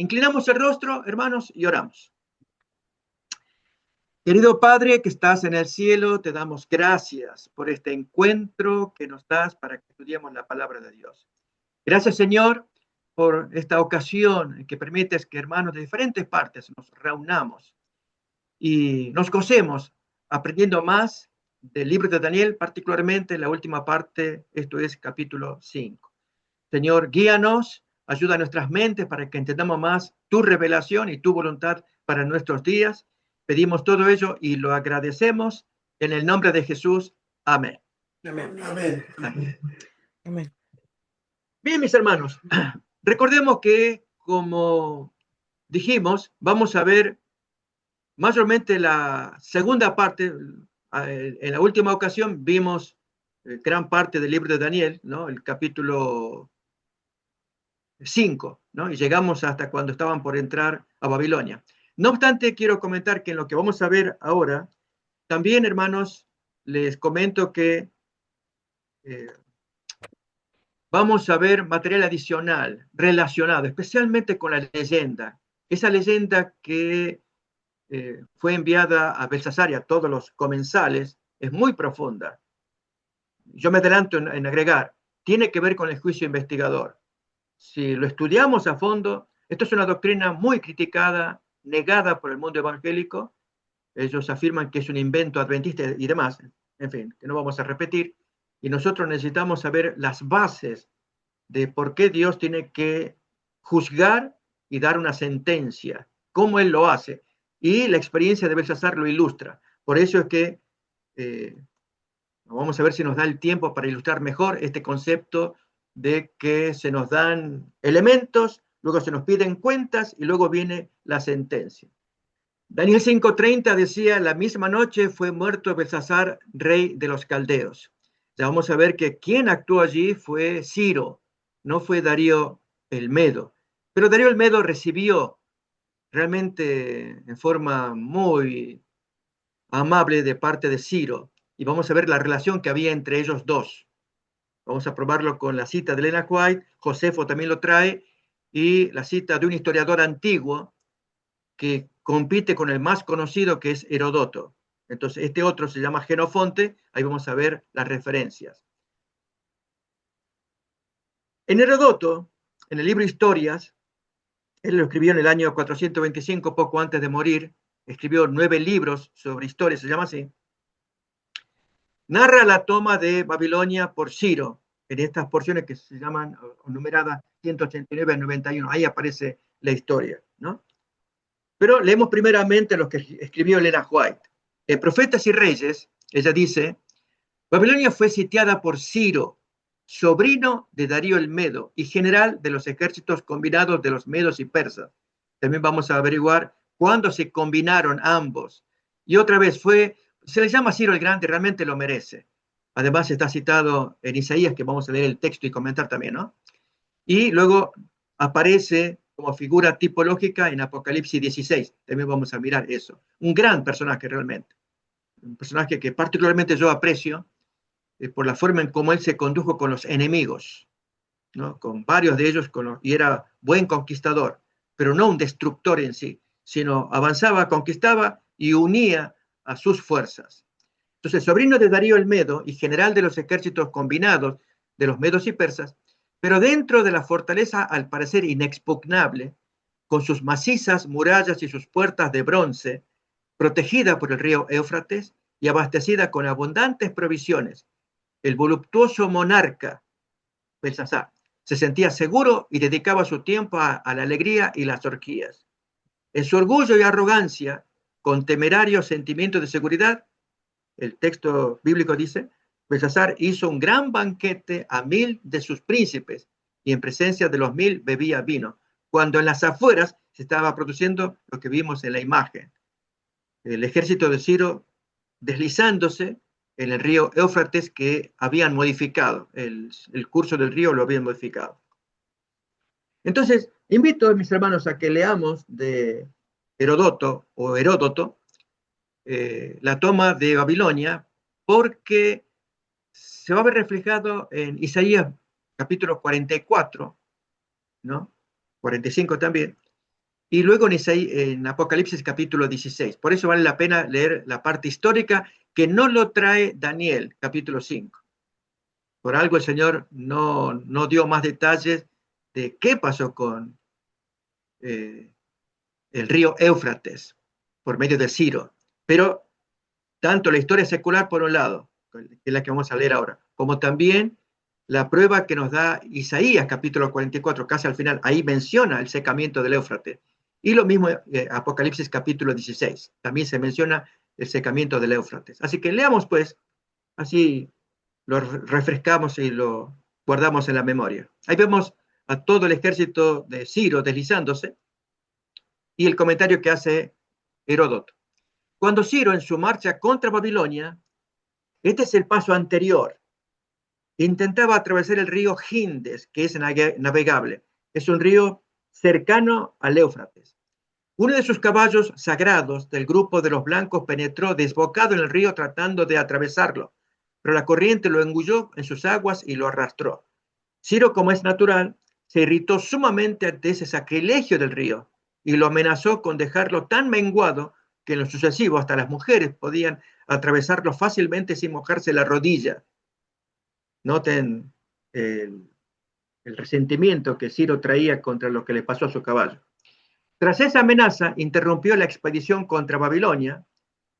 Inclinamos el rostro, hermanos, y oramos. Querido Padre que estás en el cielo, te damos gracias por este encuentro que nos das para que estudiemos la palabra de Dios. Gracias, Señor, por esta ocasión en que permites que hermanos de diferentes partes nos reunamos y nos gocemos aprendiendo más del libro de Daniel, particularmente la última parte, esto es capítulo 5. Señor, guíanos, ayuda a nuestras mentes para que entendamos más tu revelación y tu voluntad para nuestros días. Pedimos todo ello y lo agradecemos en el nombre de Jesús. Amén. Amén. Amén. Amén. Amén. Bien, mis hermanos, recordemos que, como dijimos, vamos a ver mayormente la segunda parte. En la última ocasión vimos gran parte del libro de Daniel, ¿no? El capítulo 5, ¿no? Y llegamos hasta cuando estaban por entrar a Babilonia. No obstante, quiero comentar que en lo que vamos a ver ahora, también, hermanos, les comento que vamos a ver material adicional relacionado, especialmente con la leyenda. Esa leyenda que fue enviada a Belsasar y a todos los comensales es muy profunda. Yo me adelanto en agregar, tiene que ver con el juicio investigador. Si lo estudiamos a fondo, esto es una doctrina muy criticada, negada por el mundo evangélico. Ellos afirman que es un invento adventista y demás, en fin, que no vamos a repetir. Y nosotros necesitamos saber las bases de por qué Dios tiene que juzgar y dar una sentencia, cómo Él lo hace. Y la experiencia de Belsasar lo ilustra. Por eso es que vamos a ver si nos da el tiempo para ilustrar mejor este concepto de que se nos dan elementos, luego se nos piden cuentas y luego viene la sentencia. Daniel 5:30 decía, la misma noche fue muerto Belsasar, rey de los caldeos. Ya vamos a ver que quien actuó allí fue Ciro, no fue Darío el Medo. Pero Darío el Medo recibió realmente en forma muy amable de parte de Ciro, y vamos a ver la relación que había entre ellos dos. Vamos a probarlo con la cita de Elena White, Josefo también lo trae, y la cita de un historiador antiguo que compite con el más conocido, que es Herodoto. Entonces, este otro se llama Genofonte, ahí vamos a ver las referencias. En Herodoto, en el libro Historias, él lo escribió en el año 425, poco antes de morir, escribió 9 libros sobre historia, se llama así. Narra la toma de Babilonia por Ciro, en estas porciones que se llaman numeradas 189 a 91, ahí aparece la historia, ¿no? Pero leemos primeramente lo que escribió Elena White. En Profetas y Reyes, ella dice, Babilonia fue sitiada por Ciro, sobrino de Darío el Medo y general de los ejércitos combinados de los medos y persas. También vamos a averiguar cuándo se combinaron ambos. Y otra vez se le llama Ciro el Grande, realmente lo merece. Además está citado en Isaías, que vamos a leer el texto y comentar también, ¿no? Y luego aparece como figura tipológica en Apocalipsis 16. También vamos a mirar eso. Un gran personaje realmente. Un personaje que particularmente yo aprecio por la forma en cómo él se condujo con los enemigos, ¿no? Con varios de ellos, y era buen conquistador, pero no un destructor en sí, sino avanzaba, conquistaba y unía a sus fuerzas. Entonces, sobrino de Darío el Medo y general de los ejércitos combinados de los medos y persas, pero dentro de la fortaleza al parecer inexpugnable, con sus macizas murallas y sus puertas de bronce, protegida por el río Éufrates y abastecida con abundantes provisiones, el voluptuoso monarca Belsasar se sentía seguro y dedicaba su tiempo a la alegría y las orgías. En su orgullo y arrogancia, con temerario sentimiento de seguridad, el texto bíblico dice, Belsasar hizo un gran banquete a 1000 de sus príncipes y en presencia de los 1000 bebía vino, cuando en las afueras se estaba produciendo lo que vimos en la imagen. El ejército de Ciro deslizándose en el río Éufrates que habían modificado, el curso del río lo habían modificado. Entonces, invito a mis hermanos a que leamos de Heródoto la toma de Babilonia, porque se va a ver reflejado en Isaías capítulo 44, ¿no? 45 también, y luego en Apocalipsis capítulo 16. Por eso vale la pena leer la parte histórica que no lo trae Daniel, capítulo 5. Por algo el Señor no dio más detalles de qué pasó con eh, el río Éufrates por medio de Ciro. Pero tanto la historia secular, por un lado, que es la que vamos a leer ahora, como también la prueba que nos da Isaías, capítulo 44, casi al final, ahí menciona el secamiento del Éufrates. Y lo mismo Apocalipsis, capítulo 16, también se menciona el secamiento del Éufrates. Así que leamos, pues, así lo refrescamos y lo guardamos en la memoria. Ahí vemos a todo el ejército de Ciro deslizándose y el comentario que hace Heródoto. Cuando Ciro, en su marcha contra Babilonia, este es el paso anterior, intentaba atravesar el río Gindes, que es navegable. Es un río cercano al Éufrates. Uno de sus caballos sagrados del grupo de los blancos penetró desbocado en el río tratando de atravesarlo, pero la corriente lo engulló en sus aguas y lo arrastró. Ciro, como es natural, se irritó sumamente ante ese sacrilegio del río y lo amenazó con dejarlo tan menguado que en lo sucesivo hasta las mujeres podían atravesarlo fácilmente sin mojarse la rodilla. Noten el resentimiento que Ciro traía contra lo que le pasó a su caballo. Tras esa amenaza, interrumpió la expedición contra Babilonia,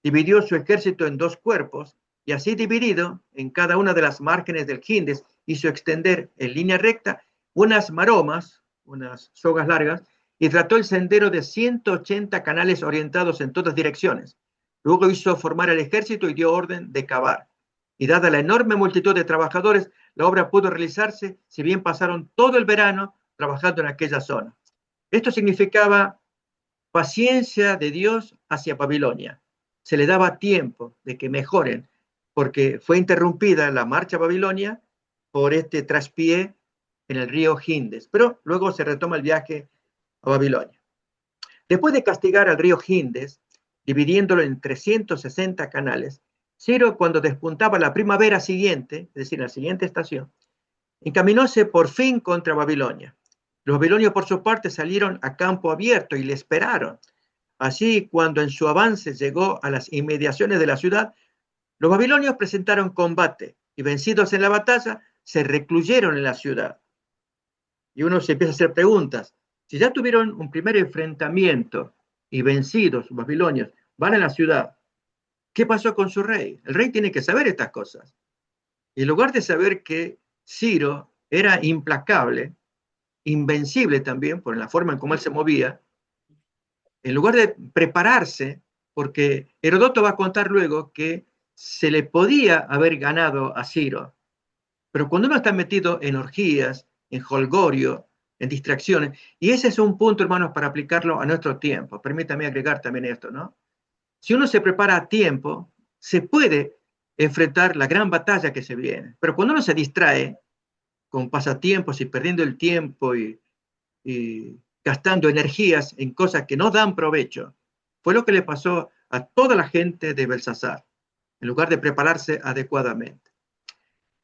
dividió su ejército en dos cuerpos y así dividido en cada una de las márgenes del Gindes hizo extender en línea recta unas maromas, unas sogas largas, y trató el sendero de 180 canales orientados en todas direcciones. Luego hizo formar el ejército y dio orden de cavar. Y dada la enorme multitud de trabajadores, la obra pudo realizarse, si bien pasaron todo el verano trabajando en aquella zona. Esto significaba paciencia de Dios hacia Babilonia. Se le daba tiempo de que mejoren, porque fue interrumpida la marcha a Babilonia por este traspié en el río Gindes, pero luego se retoma el viaje a Babilonia. Después de castigar al río Gindes, dividiéndolo en 360 canales, Ciro, cuando despuntaba la primavera siguiente, es decir, la siguiente estación, encaminóse por fin contra Babilonia. Los babilonios, por su parte, salieron a campo abierto y le esperaron. Así, cuando en su avance llegó a las inmediaciones de la ciudad, los babilonios presentaron combate y, vencidos en la batalla, se recluyeron en la ciudad. Y uno se empieza a hacer preguntas. Si ya tuvieron un primer enfrentamiento y vencidos los babilonios, van a la ciudad, ¿qué pasó con su rey? El rey tiene que saber estas cosas. Y en lugar de saber que Ciro era implacable, invencible también por la forma en cómo él se movía, en lugar de prepararse, porque Herodoto va a contar luego que se le podía haber ganado a Ciro, pero cuando uno está metido en orgías, en holgorio, en distracciones, y ese es un punto, hermanos, para aplicarlo a nuestro tiempo. Permítame agregar también esto, ¿no? Si uno se prepara a tiempo, se puede enfrentar la gran batalla que se viene, pero cuando uno se distrae con pasatiempos y perdiendo el tiempo y gastando energías en cosas que no dan provecho, fue lo que le pasó a toda la gente de Belsasar, en lugar de prepararse adecuadamente.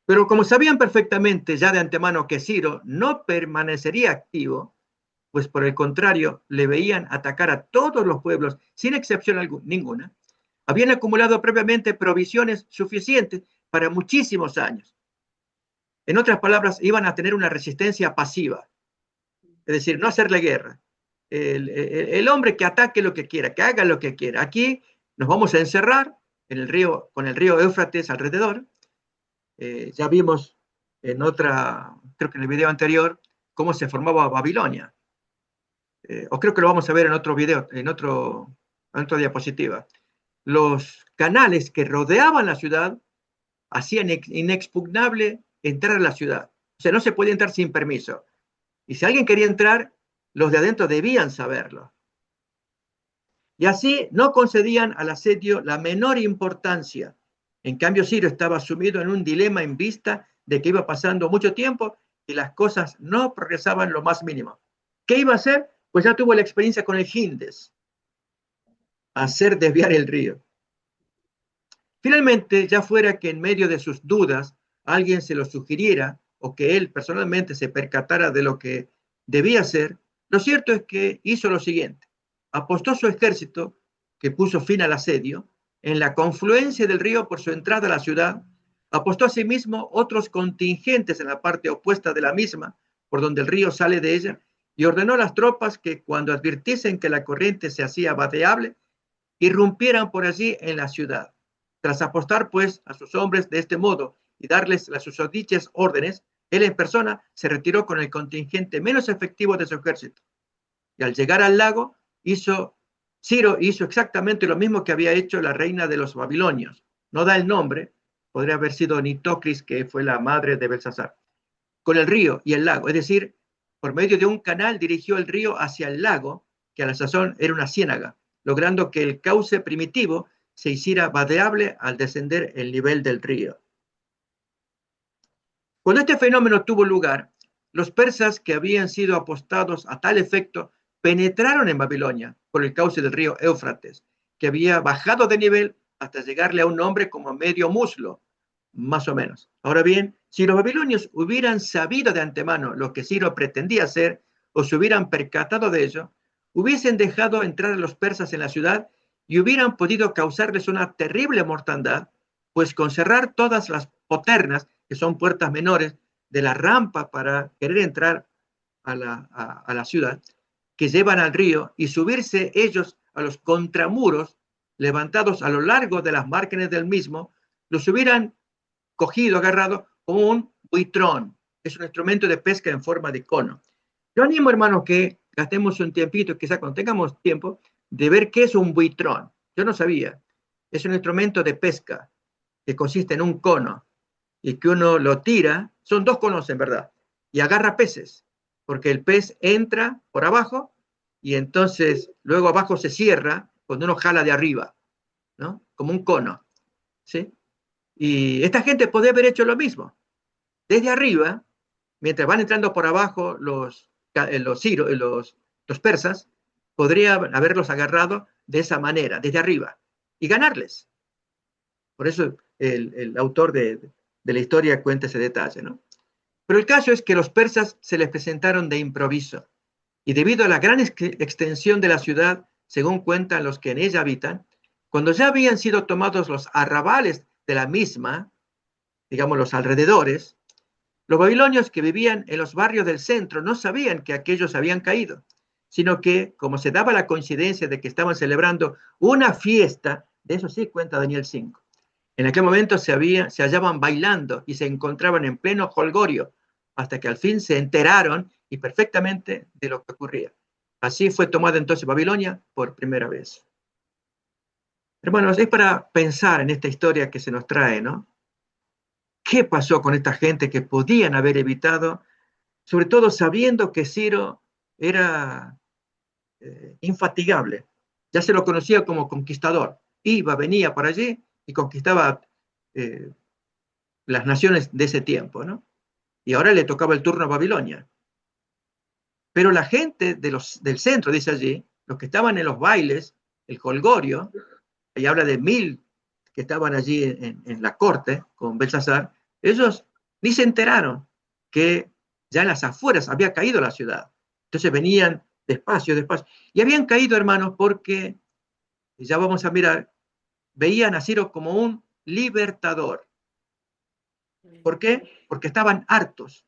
Pero como sabían perfectamente ya de antemano que Ciro no permanecería activo, pues por el contrario, le veían atacar a todos los pueblos sin excepción ninguna, habían acumulado previamente provisiones suficientes para muchísimos años. En otras palabras, iban a tener una resistencia pasiva, es decir, no hacerle guerra. El hombre que ataque lo que quiera, que haga lo que quiera. Aquí nos vamos a encerrar en el río, con el río Éufrates alrededor. Ya vimos creo que en el video anterior, cómo se formaba Babilonia. O creo que lo vamos a ver en otro video, en otra diapositiva. Los canales que rodeaban la ciudad hacían inexpugnable entrar a la ciudad. O sea, no se podía entrar sin permiso. Y si alguien quería entrar, los de adentro debían saberlo. Y así no concedían al asedio la menor importancia. En cambio, Ciro estaba sumido en un dilema en vista de que iba pasando mucho tiempo y las cosas no progresaban lo más mínimo. ¿Qué iba a hacer? Pues ya tuvo la experiencia con el Gindes, hacer desviar el río. Finalmente, ya fuera que en medio de sus dudas alguien se lo sugiriera o que él personalmente se percatara de lo que debía hacer, lo cierto es que hizo lo siguiente. apostó su ejército, que puso fin al asedio, en la confluencia del río por su entrada a la ciudad, apostó asimismo otros contingentes en la parte opuesta de la misma, por donde el río sale de ella, y ordenó a las tropas que cuando advirtiesen que la corriente se hacía vadeable, irrumpieran por allí en la ciudad. Tras apostar, pues, a sus hombres de este modo y darles las susodichas órdenes, él en persona se retiró con el contingente menos efectivo de su ejército. Y al llegar al lago, Ciro hizo exactamente lo mismo que había hecho la reina de los babilonios. No da el nombre, podría haber sido Nitocris, que fue la madre de Belsasar, con el río y el lago, es decir, por medio de un canal dirigió el río hacia el lago, que a la sazón era una ciénaga, logrando que el cauce primitivo se hiciera vadeable al descender el nivel del río. Cuando este fenómeno tuvo lugar, los persas que habían sido apostados a tal efecto penetraron en Babilonia por el cauce del río Éufrates, que había bajado de nivel hasta llegarle a un hombre como medio muslo, más o menos. Ahora bien, si los babilonios hubieran sabido de antemano lo que Ciro pretendía hacer, o se hubieran percatado de ello, hubiesen dejado entrar a los persas en la ciudad y hubieran podido causarles una terrible mortandad, pues con cerrar todas las poternas, que son puertas menores, de la rampa para querer entrar a la ciudad, que llevan al río, y subirse ellos a los contramuros levantados a lo largo de las márgenes del mismo, los hubieran cogido, agarrado como un buitrón. Es un instrumento de pesca en forma de cono. Yo animo, hermanos, que gastemos un tiempito, quizá cuando tengamos tiempo, de ver qué es un buitrón. Yo no sabía. Es un instrumento de pesca que consiste en un cono y que uno lo tira, son dos conos en verdad, y agarra peces, porque el pez entra por abajo y entonces luego abajo se cierra cuando uno jala de arriba, ¿no? Como un cono, ¿sí? Y esta gente podría haber hecho lo mismo. Desde arriba, mientras van entrando por abajo los persas, podrían haberlos agarrado de esa manera, desde arriba, y ganarles. Por eso el autor de la historia cuenta ese detalle, ¿no? Pero el caso es que los persas se les presentaron de improviso, y debido a la gran extensión de la ciudad, según cuentan los que en ella habitan, cuando ya habían sido tomados los arrabales de la misma, digamos los alrededores, los babilonios que vivían en los barrios del centro no sabían que aquellos habían caído, sino que, como se daba la coincidencia de que estaban celebrando una fiesta, de eso sí cuenta Daniel 5, en aquel momento se hallaban bailando y se encontraban en pleno jolgorio, hasta que al fin se enteraron y perfectamente de lo que ocurría. Así fue tomada entonces Babilonia por primera vez. Hermanos, es para pensar en esta historia que se nos trae, ¿no? ¿Qué pasó con esta gente que podían haber evitado, sobre todo sabiendo que Ciro era infatigable? Ya se lo conocía como conquistador. Iba, venía por allí y conquistaba las naciones de ese tiempo, ¿no? Y ahora le tocaba el turno a Babilonia. Pero la gente del centro, dice allí, los que estaban en los bailes, el jolgorio, y habla de 1000 que estaban allí en la corte con Belsasar, ellos ni se enteraron que ya en las afueras había caído la ciudad. Entonces venían despacio, despacio. Y habían caído, hermanos, porque, ya vamos a mirar, veían a Ciro como un libertador. ¿Por qué? Porque estaban hartos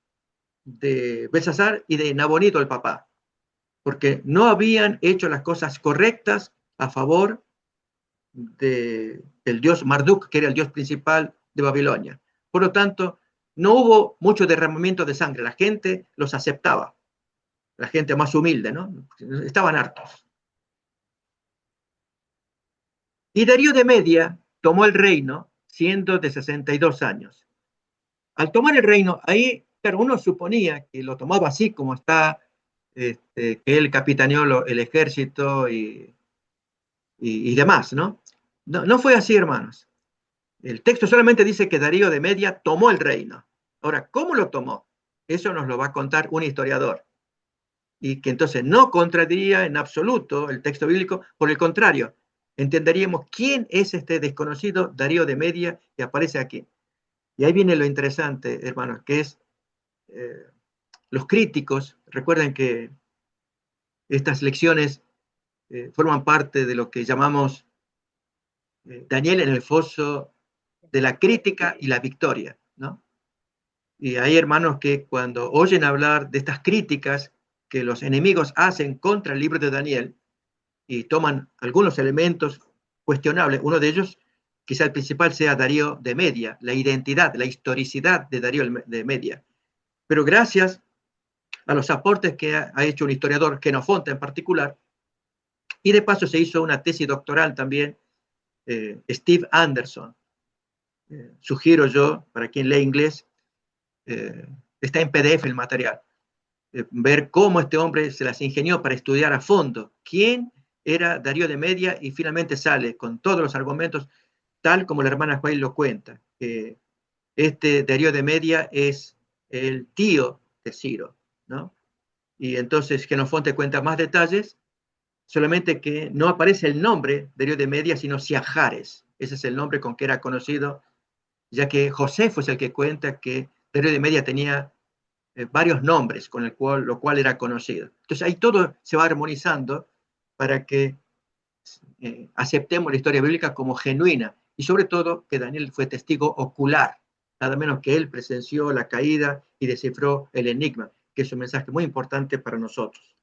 de Belsasar y de Nabonito, el papá, porque no habían hecho las cosas correctas a favor del dios Marduk, que era el dios principal de Babilonia. Por lo tanto, no hubo mucho derramamiento de sangre, la gente los aceptaba, la gente más humilde, ¿no? Estaban hartos. Y Darío de Media tomó el reino siendo de 62 años. Al tomar el reino, ahí, claro, uno suponía que lo tomaba así como está, que él capitaneó el ejército y demás, ¿no? ¿No? No fue así, hermanos. El texto solamente dice que Darío de Media tomó el reino. Ahora, ¿cómo lo tomó? Eso nos lo va a contar un historiador. Y que entonces no contradiría en absoluto el texto bíblico, por el contrario, entenderíamos quién es este desconocido Darío de Media que aparece aquí. Y ahí viene lo interesante, hermanos, que es los críticos. Recuerden que estas lecciones forman parte de lo que llamamos Daniel en el foso de la crítica y la victoria, ¿no? Y hay hermanos que cuando oyen hablar de estas críticas que los enemigos hacen contra el libro de Daniel y toman algunos elementos cuestionables, uno de ellos, quizá el principal, sea Darío de Media, la identidad, la historicidad de Darío de Media. Pero gracias a los aportes que ha hecho un historiador, Genofonte en particular, y de paso se hizo una tesis doctoral también, Steve Anderson. Sugiero yo, para quien lee inglés, está en PDF el material, ver cómo este hombre se las ingenió para estudiar a fondo quién era Darío de Media, y finalmente sale con todos los argumentos, tal como la hermana Juárez lo cuenta. Este Darío de Media es el tío de Ciro, ¿no? Y entonces Genofonte cuenta más detalles, solamente que no aparece el nombre Darío de Media, sino Siajares. Ese es el nombre con que era conocido, ya que Josefo es el que cuenta que Darío de Media tenía varios nombres con lo cual era conocido. Entonces ahí todo se va armonizando para que aceptemos la historia bíblica como genuina, y sobre todo que Daniel fue testigo ocular, nada menos que él presenció la caída y descifró el enigma, que es un mensaje muy importante para nosotros.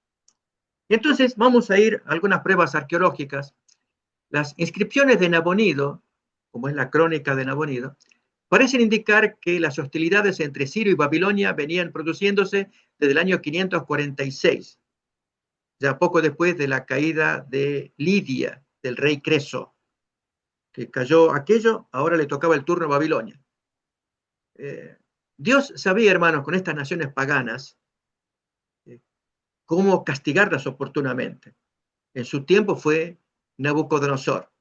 Entonces vamos a ir a algunas pruebas arqueológicas. Las inscripciones de Nabonido, como es la crónica de Nabonido, parecen indicar que las hostilidades entre Ciro y Babilonia venían produciéndose desde el año 546, ya poco después de la caída de Lidia, del rey Creso, que cayó aquello, ahora le tocaba el turno a Babilonia. Dios sabía, hermanos, con estas naciones paganas, cómo castigarlas oportunamente. En su tiempo fue Nabucodonosor,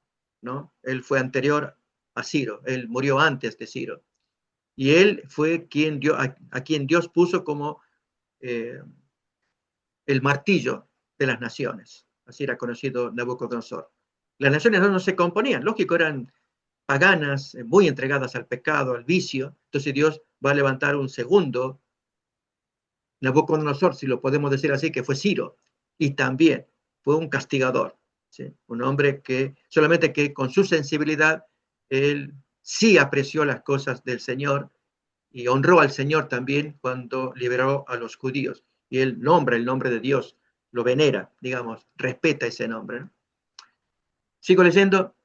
¿no? Él fue anterior a Ciro, él murió antes de Ciro. Y él fue quien a quien Dios puso como el martillo de las naciones. Así era conocido Nabucodonosor. Las naciones no se componían, lógico, eran paganas, muy entregadas al pecado, al vicio. Entonces Dios va a levantar un segundo Nabucodonosor, si lo podemos decir así, que fue Ciro, y también fue un castigador, ¿sí? Un hombre que solamente que con su sensibilidad él sí apreció las cosas del Señor y honró al Señor también cuando liberó a los judíos. Y él nombra el nombre de Dios, lo venera, digamos, respeta ese nombre, ¿no? Sigo leyendo.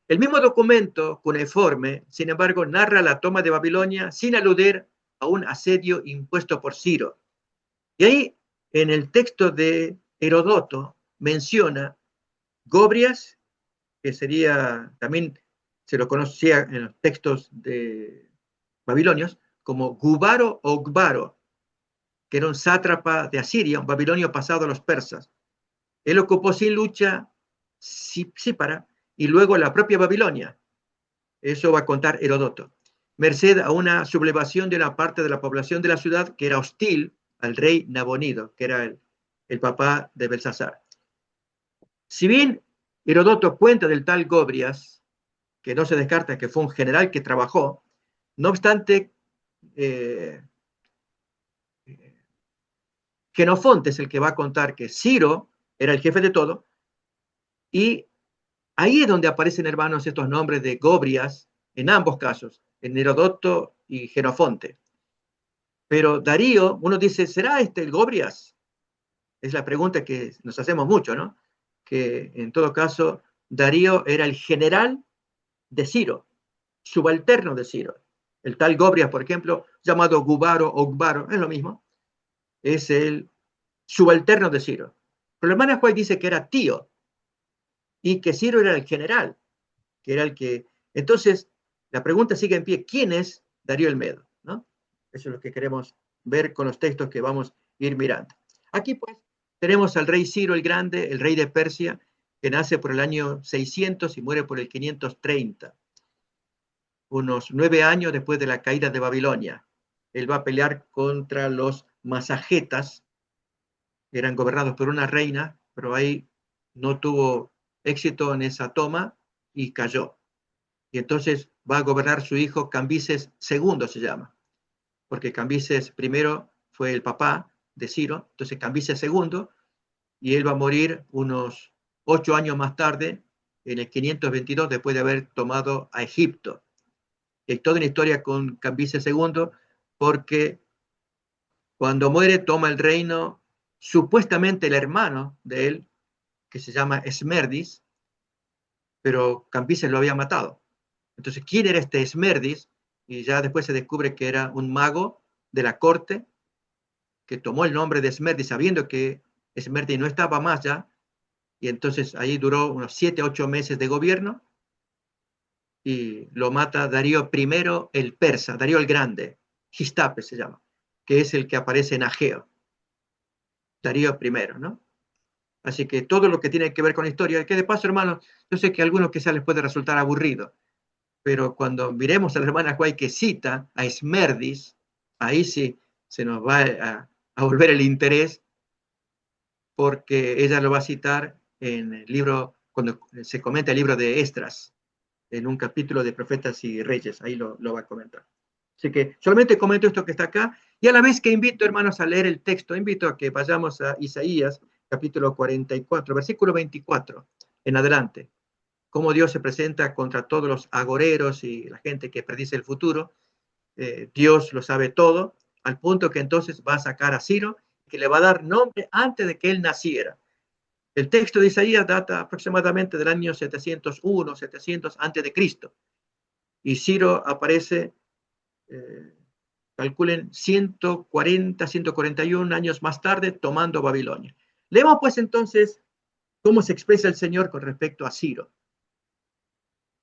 El mismo documento cuneiforme, sin embargo, narra la toma de Babilonia sin aludir a un asedio impuesto por Ciro. Y ahí, en el texto de Herodoto, menciona Gobrias, que sería, también se lo conocía en los textos de babilonios, como Gubaro o Gbaro, que era un sátrapa de Asiria, un babilonio pasado a los persas. Él ocupó sin lucha Sípara y luego la propia Babilonia. Eso va a contar Herodoto. Merced a una sublevación de una parte de la población de la ciudad que era hostil al rey Nabonido, que era el papá de Belsasar. Si bien Herodoto cuenta del tal Gobrias, que no se descarta que fue un general que trabajó, no obstante, Genofonte es el que va a contar que Ciro era el jefe de todo, y ahí es donde aparecen, hermanos, estos nombres de Gobrias, en ambos casos, en Herodoto y Genofonte. Pero Darío, uno dice, ¿será este el Gobrias? Es la pregunta que nos hacemos mucho, ¿no? Que en todo caso, Darío era el general de Ciro, subalterno de Ciro. El tal Gobrias, por ejemplo, llamado Gubaro o Gbaro, es lo mismo, es el subalterno de Ciro. Pero la hermana Juárez dice que era tío y que Ciro era el general, que era el que... Entonces, la pregunta sigue en pie, ¿quién es Darío el Medo? ¿No? Eso es lo que queremos ver con los textos que vamos a ir mirando. Aquí pues tenemos al rey Ciro el Grande, el rey de Persia, que nace por el año 600 y muere por el 530, unos 9 años después de la caída de Babilonia. Él va a pelear contra los masagetas, que eran gobernados por una reina, pero ahí no tuvo éxito en esa toma y cayó. Y entonces va a gobernar su hijo Cambises II, se llama, porque Cambises primero fue el papá de Ciro, entonces Cambises II, y él va a morir unos 8 años más tarde, en el 522, después de haber tomado a Egipto. Hay toda una historia con Cambises II, porque cuando muere toma el reino supuestamente el hermano de él, que se llama Esmerdis, pero Cambises lo había matado. Entonces, ¿quién era este Esmerdis? Y ya después se descubre que era un mago de la corte, que tomó el nombre de Esmerdis sabiendo que Esmerdis no estaba más ya, y entonces ahí duró unos 7, 8 meses de gobierno, y lo mata Darío I el persa, Darío el Grande, Gistape se llama, que es el que aparece en Ageo, Darío I, ¿no? Así que todo lo que tiene que ver con historia, que de paso, hermanos, yo sé que a algunos quizás les puede resultar aburrido, pero cuando miremos a la hermana Guay que cita a Esmerdis, ahí sí se nos va a volver el interés, porque ella lo va a citar en el libro, cuando se comenta el libro de Esdras, en un capítulo de Profetas y Reyes, ahí lo va a comentar. Así que solamente comento esto que está acá, y a la vez que invito, hermanos, a leer el texto, invito a que vayamos a Isaías, capítulo 44, versículo 24, en adelante, cómo Dios se presenta contra todos los agoreros y la gente que predice el futuro. Dios lo sabe todo, al punto que entonces va a sacar a Ciro, que le va a dar nombre antes de que él naciera. El texto de Isaías data aproximadamente del año 701, 700 antes de Cristo. Y Ciro aparece, calculen, 140, 141 años más tarde, tomando Babilonia. Leemos pues entonces cómo se expresa el Señor con respecto a Ciro.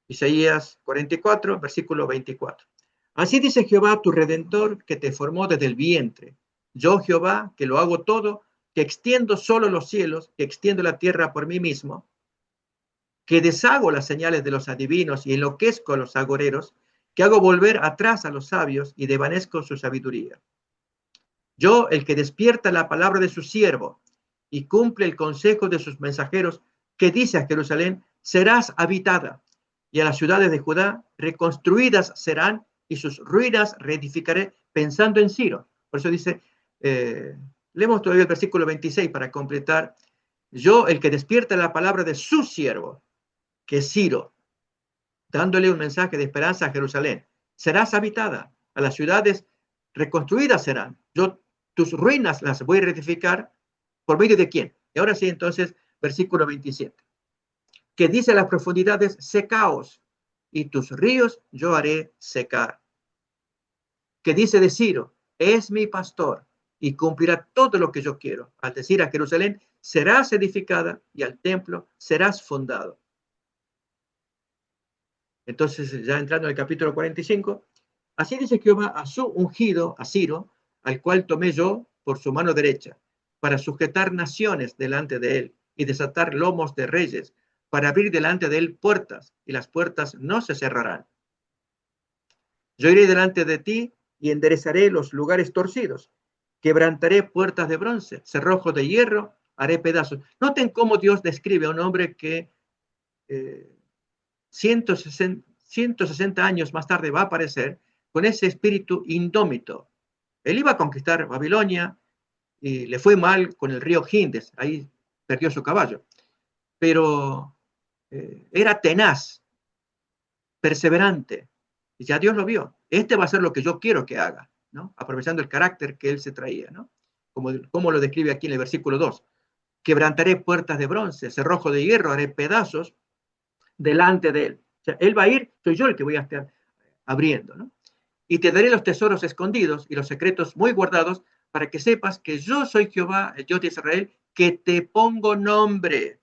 Isaías 44, versículo 24. Así dice Jehová, tu Redentor, que te formó desde el vientre. Yo, Jehová, que lo hago todo, que extiendo solo los cielos, que extiendo la tierra por mí mismo, que deshago las señales de los adivinos y enloquezco a los agoreros, que hago volver atrás a los sabios y desvanezco su sabiduría. Yo, el que despierta la palabra de su siervo y cumple el consejo de sus mensajeros, que dice a Jerusalén, serás habitada, y a las ciudades de Judá reconstruidas serán, y sus ruinas reedificaré, pensando en Ciro. Por eso dice, leemos todavía el versículo 26 para completar. Yo, el que despierta la palabra de su siervo, que es Ciro, dándole un mensaje de esperanza a Jerusalén. Serás habitada, a las ciudades reconstruidas serán. Yo tus ruinas las voy a reedificar, ¿por medio de quién? Y ahora sí, entonces, versículo 27. Que dice a las profundidades, secaos, y tus ríos yo haré secar. Que dice de Ciro, es mi pastor, y cumplirá todo lo que yo quiero. Al decir a Jerusalén, serás edificada, y al templo serás fundado. Entonces, ya entrando en el capítulo 45, así dice Jehová a su ungido, a Ciro, al cual tomé yo por su mano derecha, para sujetar naciones delante de él y desatar lomos de reyes, para abrir delante de él puertas, y las puertas no se cerrarán. Yo iré delante de ti y enderezaré los lugares torcidos, quebrantaré puertas de bronce, cerrojos de hierro, haré pedazos. Noten cómo Dios describe a un hombre que 160 años más tarde va a aparecer con ese espíritu indómito. Él iba a conquistar Babilonia y le fue mal con el río Gindes, ahí perdió su caballo, pero era tenaz, perseverante, y ya Dios lo vio. Este va a ser lo que yo quiero que haga, ¿no? Aprovechando el carácter que él se traía, ¿no? Como lo describe aquí en el versículo 2. Quebrantaré puertas de bronce, cerrojo de hierro, haré pedazos delante de él. O sea, él va a ir, soy yo el que voy a estar abriendo, ¿no? Y te daré los tesoros escondidos y los secretos muy guardados para que sepas que yo soy Jehová, el Dios de Israel, que te pongo nombre.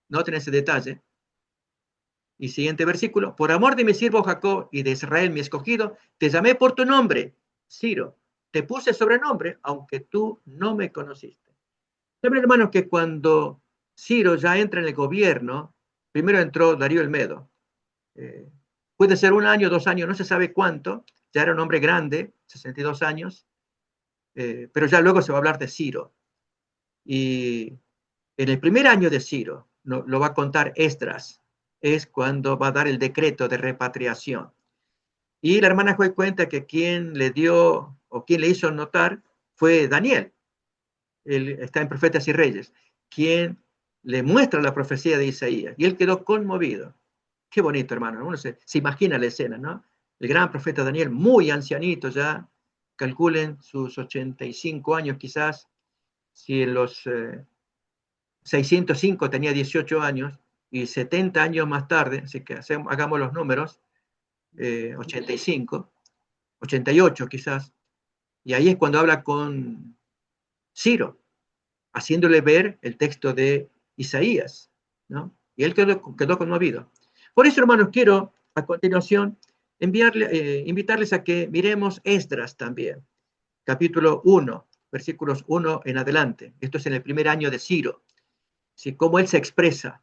Noten ese detalle. Y siguiente versículo, por amor de mi siervo Jacob y de Israel mi escogido, te llamé por tu nombre, Ciro. Te puse sobrenombre, aunque tú no me conociste. Saben, hermanos, que cuando Ciro ya entra en el gobierno, primero entró Darío el Medo. Puede ser 1 año, 2 años, no se sabe cuánto. Ya era un hombre grande, 62 años, pero ya luego se va a hablar de Ciro. Y en el primer año de Ciro, lo va a contar Esdras, es cuando va a dar el decreto de repatriación. Y la hermana Joy cuenta que quien le dio o quien le hizo notar fue Daniel. Él está en Profetas y Reyes, quien le muestra la profecía de Isaías y él quedó conmovido. Qué bonito, hermano. Uno se imagina la escena, ¿no? El gran profeta Daniel, muy ancianito ya, calculen sus 85 años quizás, si en los 605 tenía 18 años y 70 años más tarde, así que hagamos los números, 85, 88 quizás, y ahí es cuando habla con Ciro, haciéndole ver el texto de Isaías, ¿no? Y él quedó conmovido. Por eso, hermanos, quiero a continuación invitarles a que miremos Esdras también, capítulo 1, versículos 1 en adelante. Esto es en el primer año de Ciro, ¿sí? Cómo él se expresa.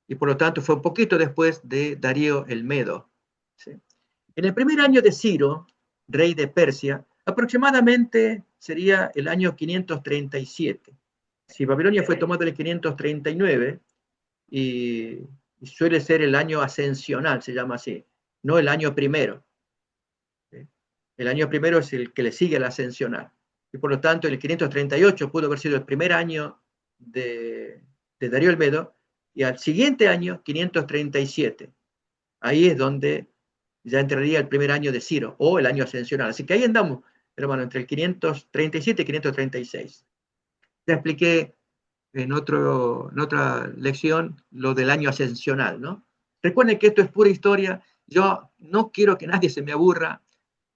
Y por lo tanto fue un poquito después de Darío el Medo, ¿sí? En el primer año de Ciro, rey de Persia, aproximadamente sería el año 537. Si Babilonia fue tomada en el 539, y suele ser el año ascensional, se llama así, no el año primero. ¿Sí? El año primero es el que le sigue al ascensional. Y por lo tanto, el 538 pudo haber sido el primer año de Darío el Medo, y al siguiente año, 537. Ahí es donde ya entraría el primer año de Ciro, o el año ascensional. Así que ahí andamos, hermano, entre el 537 y 536. Ya expliqué en otra lección lo del año ascensional, ¿no? Recuerden que esto es pura historia. Yo no quiero que nadie se me aburra.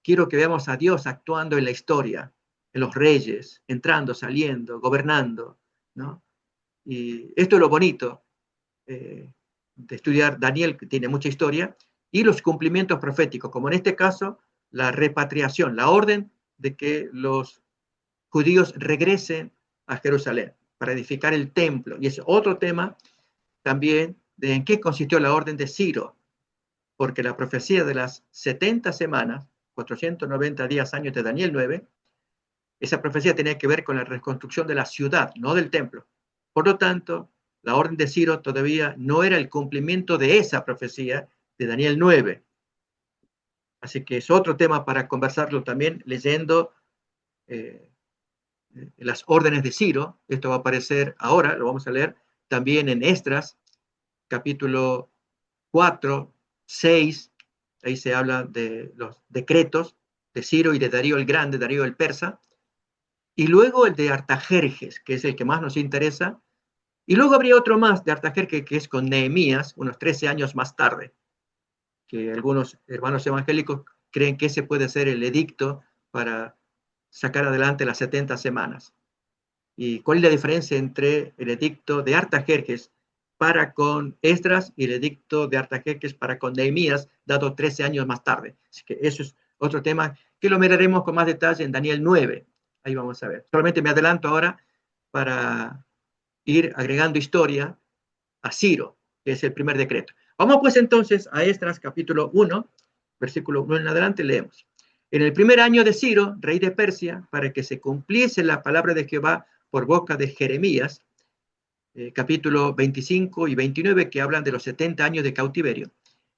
Quiero que veamos a Dios actuando en la historia, en los reyes, entrando, saliendo, gobernando, ¿no? Y esto es lo bonito de estudiar Daniel, que tiene mucha historia, y los cumplimientos proféticos, como en este caso, la repatriación, la orden de que los judíos regresen a Jerusalén para edificar el templo. Y es otro tema también de en qué consistió la orden de Ciro, porque la profecía de las 70 semanas, 490 días, años de Daniel 9, esa profecía tenía que ver con la reconstrucción de la ciudad, no del templo. Por lo tanto, la orden de Ciro todavía no era el cumplimiento de esa profecía de Daniel 9. Así que es otro tema para conversarlo también leyendo las órdenes de Ciro. Esto va a aparecer ahora, lo vamos a leer también en Esdras, capítulo 4, 6. Ahí se habla de los decretos de Ciro y de Darío el Grande, Darío el Persa. Y luego el de Artajerjes, que es el que más nos interesa. Y luego habría otro más de Artajerjes, que es con Nehemías, unos 13 años más tarde, que algunos hermanos evangélicos creen que ese puede ser el edicto para sacar adelante las 70 semanas. ¿Y cuál es la diferencia entre el edicto de Artajerjes para con Esdras y el edicto de Artajerjes para con Nehemías, dado 13 años más tarde? Así que eso es otro tema que lo miraremos con más detalle en Daniel 9. Ahí vamos a ver. Solamente me adelanto ahora para ir agregando historia a Ciro, que es el primer decreto. Vamos pues entonces a Esdras capítulo 1, versículo 1 en adelante, leemos. En el primer año de Ciro, rey de Persia, para que se cumpliese la palabra de Jehová por boca de Jeremías, capítulo 25 y 29, que hablan de los 70 años de cautiverio,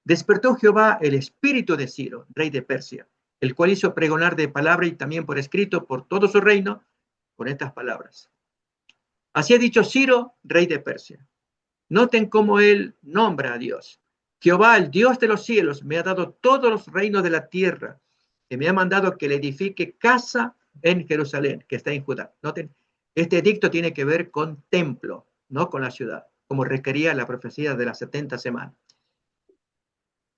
despertó Jehová el espíritu de Ciro, rey de Persia, el cual hizo pregonar de palabra y también por escrito por todo su reino, con estas palabras. Así ha dicho Ciro, rey de Persia. Noten cómo él nombra a Dios. Jehová, el Dios de los cielos, me ha dado todos los reinos de la tierra, y me ha mandado que le edifique casa en Jerusalén, que está en Judá. Noten, este edicto tiene que ver con templo, no con la ciudad, como requería la profecía de las 70 semanas.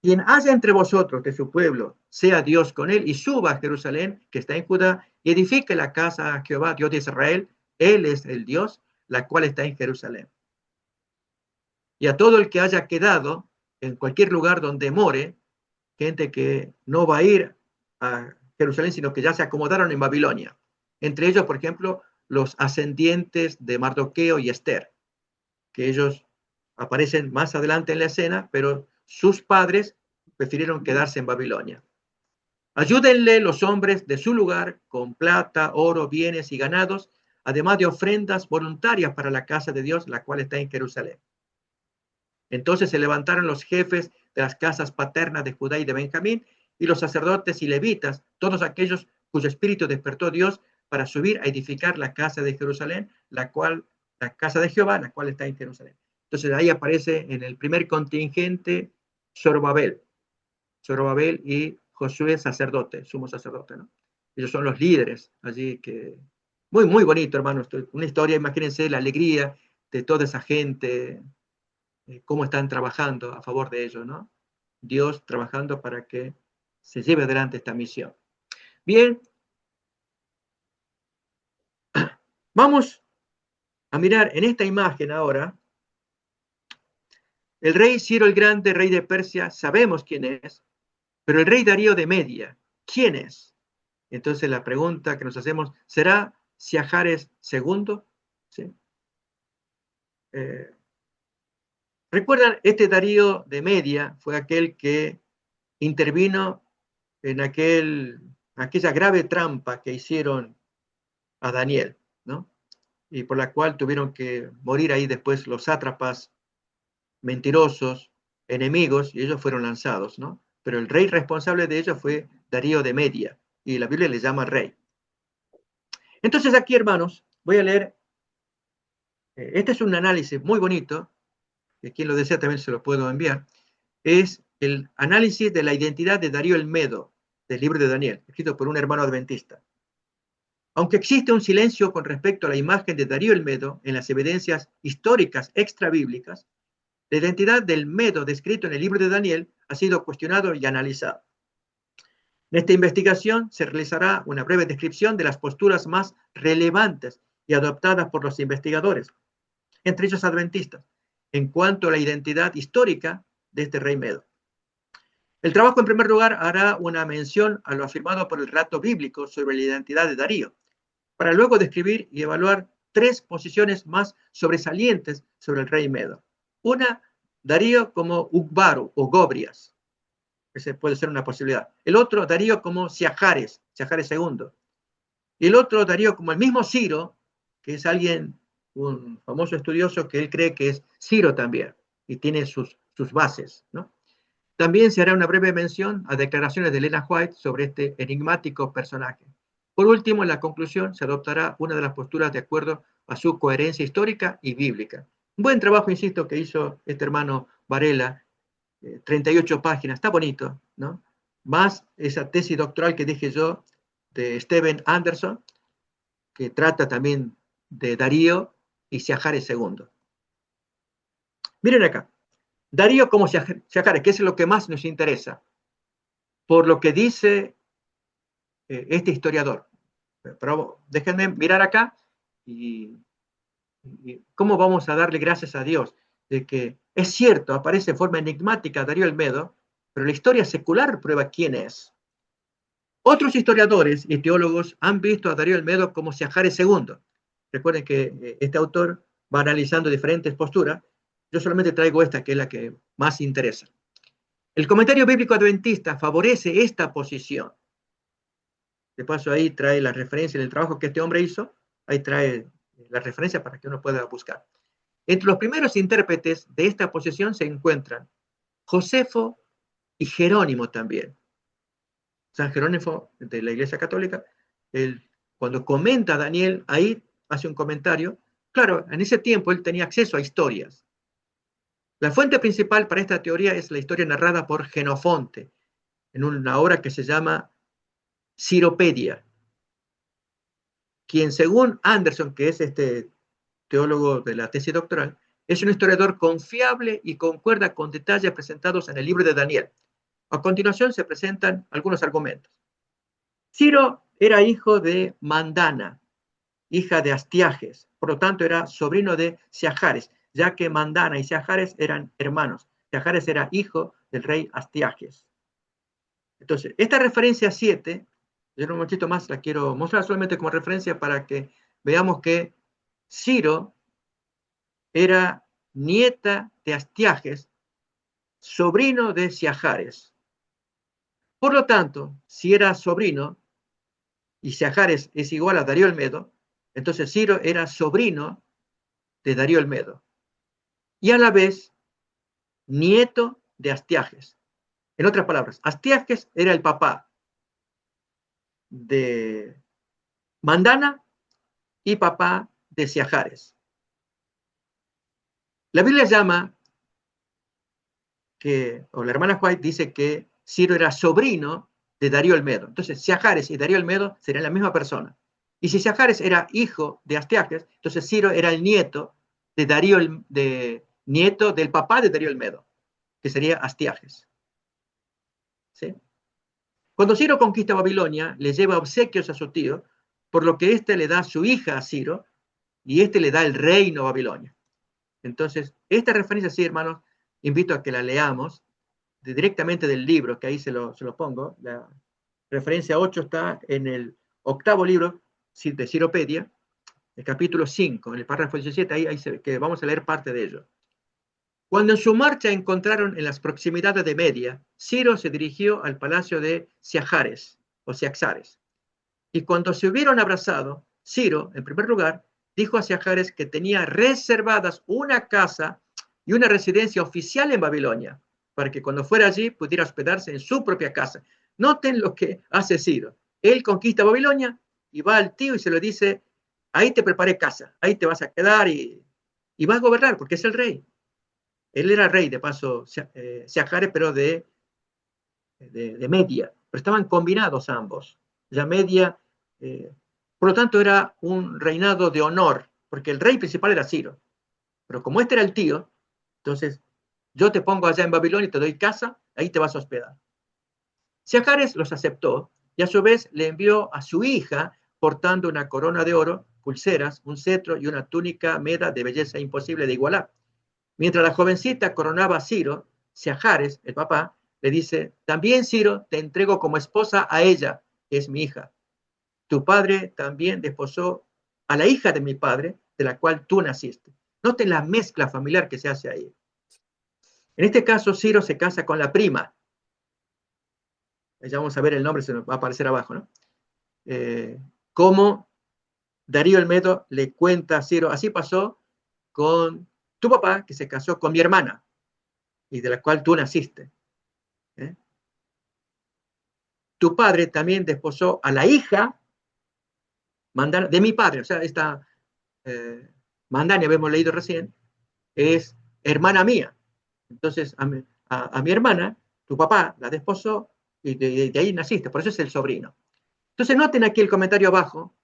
Quien haya entre vosotros de su pueblo, sea Dios con él, y suba a Jerusalén, que está en Judá, y edifique la casa a Jehová, Dios de Israel. Él es el Dios, la cual está en Jerusalén. Y a todo el que haya quedado en cualquier lugar donde more, gente que no va a ir a Jerusalén, sino que ya se acomodaron en Babilonia. Entre ellos, por ejemplo, los ascendientes de Mardoqueo y Esther, que ellos aparecen más adelante en la escena, pero sus padres prefirieron quedarse en Babilonia. Ayúdenle los hombres de su lugar con plata, oro, bienes y ganados, además de ofrendas voluntarias para la casa de Dios, la cual está en Jerusalén. Entonces se levantaron los jefes de las casas paternas de Judá y de Benjamín, y los sacerdotes y levitas, todos aquellos cuyo espíritu despertó Dios para subir a edificar la casa de Jerusalén, la cual la casa de Jehová, la cual está en Jerusalén. Entonces ahí aparece en el primer contingente Zorobabel y Josué sacerdote, sumo sacerdote, ¿no? Ellos son los líderes allí que... Muy, muy bonito, hermano. Una historia, imagínense la alegría de toda esa gente, cómo están trabajando a favor de ellos, ¿no? Dios trabajando para que se lleve adelante esta misión. Bien, vamos a mirar en esta imagen ahora. El rey Ciro el Grande, rey de Persia, sabemos quién es, pero el rey Darío de Media, ¿quién es? Entonces la pregunta que nos hacemos, ¿será Siajares II? ¿Sí? ¿Recuerdan? Este Darío de Media fue aquel que intervino en aquella grave trampa que hicieron a Daniel, ¿no? Y por la cual tuvieron que morir ahí después los sátrapas mentirosos, enemigos, y ellos fueron lanzados, ¿no? Pero el rey responsable de ellos fue Darío de Media, y la Biblia le llama rey. Entonces aquí, hermanos, voy a leer, este es un análisis muy bonito, que quien lo desea también se lo puedo enviar, es el análisis de la identidad de Darío el Medo, del libro de Daniel, escrito por un hermano adventista. Aunque existe un silencio con respecto a la imagen de Darío el Medo en las evidencias históricas extrabíblicas, la identidad del Medo descrito en el libro de Daniel ha sido cuestionado y analizado. En esta investigación se realizará una breve descripción de las posturas más relevantes y adoptadas por los investigadores, entre ellos adventistas, en cuanto a la identidad histórica de este rey Medo. El trabajo, en primer lugar, hará una mención a lo afirmado por el relato bíblico sobre la identidad de Darío, para luego describir y evaluar tres posiciones más sobresalientes sobre el rey Medo. Una, Darío como Ugbaru o Gobrias. Ese puede ser una posibilidad. El otro, Darío como Siajares II. Y el otro, Darío como el mismo Ciro, que es alguien, un famoso estudioso que él cree que es Ciro también, y tiene sus bases, ¿no? También se hará una breve mención a declaraciones de Elena White sobre este enigmático personaje. Por último, en la conclusión se adoptará una de las posturas de acuerdo a su coherencia histórica y bíblica. Un buen trabajo, insisto, que hizo este hermano Varela, 38 páginas, está bonito, ¿no? Más esa tesis doctoral que dije yo de Steven Anderson, que trata también de Darío y Siajares II. Miren acá, Darío como Siajares, que es lo que más nos interesa, por lo que dice este historiador. Pero déjenme mirar acá y cómo vamos a darle gracias a Dios de que es cierto, aparece de forma enigmática Darío el Medo, pero la historia secular prueba quién es. Otros historiadores y teólogos han visto a Darío el Medo como Siajares II. Recuerden que este autor va analizando diferentes posturas. Yo solamente traigo esta, que es la que más interesa. El comentario bíblico adventista favorece esta posición. De paso, ahí trae la referencia del trabajo que este hombre hizo. Ahí trae la referencia para que uno pueda buscar. Entre los primeros intérpretes de esta posición se encuentran Josefo y Jerónimo también. San Jerónimo de la Iglesia Católica, él, cuando comenta a Daniel, ahí hace un comentario. Claro, en ese tiempo él tenía acceso a historias. La fuente principal para esta teoría es la historia narrada por Genofonte, en una obra que se llama Ciropedia, quien según Anderson, que es este teólogo de la tesis doctoral, es un historiador confiable y concuerda con detalles presentados en el libro de Daniel. A continuación se presentan algunos argumentos. Ciro era hijo de Mandana, hija de Astiages, por lo tanto era sobrino de Siajares, ya que Mandana y Siajares eran hermanos. Siajares era hijo del rey Astiages. Entonces, esta referencia 7, yo en un momentito más la quiero mostrar solamente como referencia para que veamos que Ciro era nieta de Astiages, sobrino de Siajares. Por lo tanto, si era sobrino y Siajares es igual a Darío el Medo, entonces Ciro era sobrino de Darío el Medo y a la vez nieto de Astiages. En otras palabras, Astiages era el papá de Mandana y papá de Siajares. La Biblia llama o la hermana White dice que Ciro era sobrino de Darío el Medo. Entonces, Siajares y Darío el Medo serían la misma persona. Y si Siajares era hijo de Astiages, entonces Ciro era el nieto de Darío, nieto del papá de Darío el Medo, que sería Astiages. ¿Sí? Cuando Ciro conquista Babilonia, le lleva obsequios a su tío, por lo que éste le da a su hija a Ciro, y éste le da el reino a Babilonia. Entonces, esta referencia, sí, hermanos, invito a que la leamos directamente del libro, que ahí se lo pongo. La referencia 8 está en el 8º libro de Ciropedia, el capítulo 5, en el párrafo 17, ahí se ve, que vamos a leer parte de ello. Cuando en su marcha encontraron en las proximidades de Media, Ciro se dirigió al palacio de Siajares, o Siaxares. Y cuando se hubieron abrazado, Ciro, en primer lugar, dijo a Siajares que tenía reservadas una casa y una residencia oficial en Babilonia, para que cuando fuera allí pudiera hospedarse en su propia casa. Noten lo que hace Ciro. Él conquista Babilonia y va al tío y se le dice, ahí te preparé casa, ahí te vas a quedar y vas a gobernar, porque es el rey. Él era rey, de paso, Siajares, pero de Media. Pero estaban combinados ambos. Ya Media, por lo tanto, era un reinado de honor, porque el rey principal era Ciro. Pero como este era el tío, entonces yo te pongo allá en Babilonia y te doy casa, ahí te vas a hospedar. Siajares los aceptó y a su vez le envió a su hija portando una corona de oro, pulseras, un cetro y una túnica meda de belleza imposible de igualar. Mientras la jovencita coronaba a Ciro, Siajares, el papá, le dice, también Ciro, te entrego como esposa a ella, que es mi hija. Tu padre también desposó a la hija de mi padre, de la cual tú naciste. Noten la mezcla familiar que se hace ahí. En este caso, Ciro se casa con la prima. Ya vamos a ver el nombre, se nos va a aparecer abajo, ¿no? Como Darío el Medo le cuenta a Ciro, así pasó con tu papá, que se casó con mi hermana, y de la cual tú naciste. Tu padre también desposó a la hija de mi padre, o sea, esta Mandania, habíamos leído recién, es hermana mía. Entonces, a mi hermana, tu papá la desposó y de ahí naciste, por eso es el sobrino. Entonces, noten aquí el comentario abajo.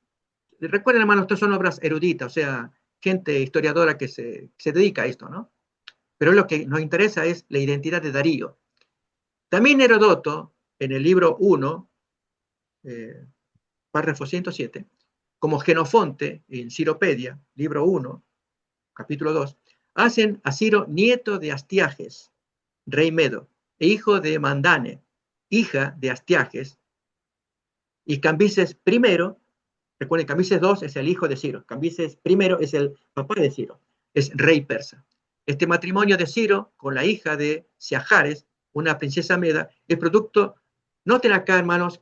Recuerden, hermanos, estas son obras eruditas, o sea, gente historiadora que se dedica a esto, ¿no? Pero lo que nos interesa es la identidad de Darío. También Herodoto, en el libro 1, párrafo 107, como Genofonte en Ciropedia, libro 1, capítulo 2, hacen a Ciro nieto de Astiages, rey Medo, e hijo de Mandane, hija de Astiages, y Cambises I, recuerden, Cambises II es el hijo de Ciro, Cambises I es el papá de Ciro, es rey persa. Este matrimonio de Ciro con la hija de Siajares, una princesa meda, es producto, noten acá, hermanos,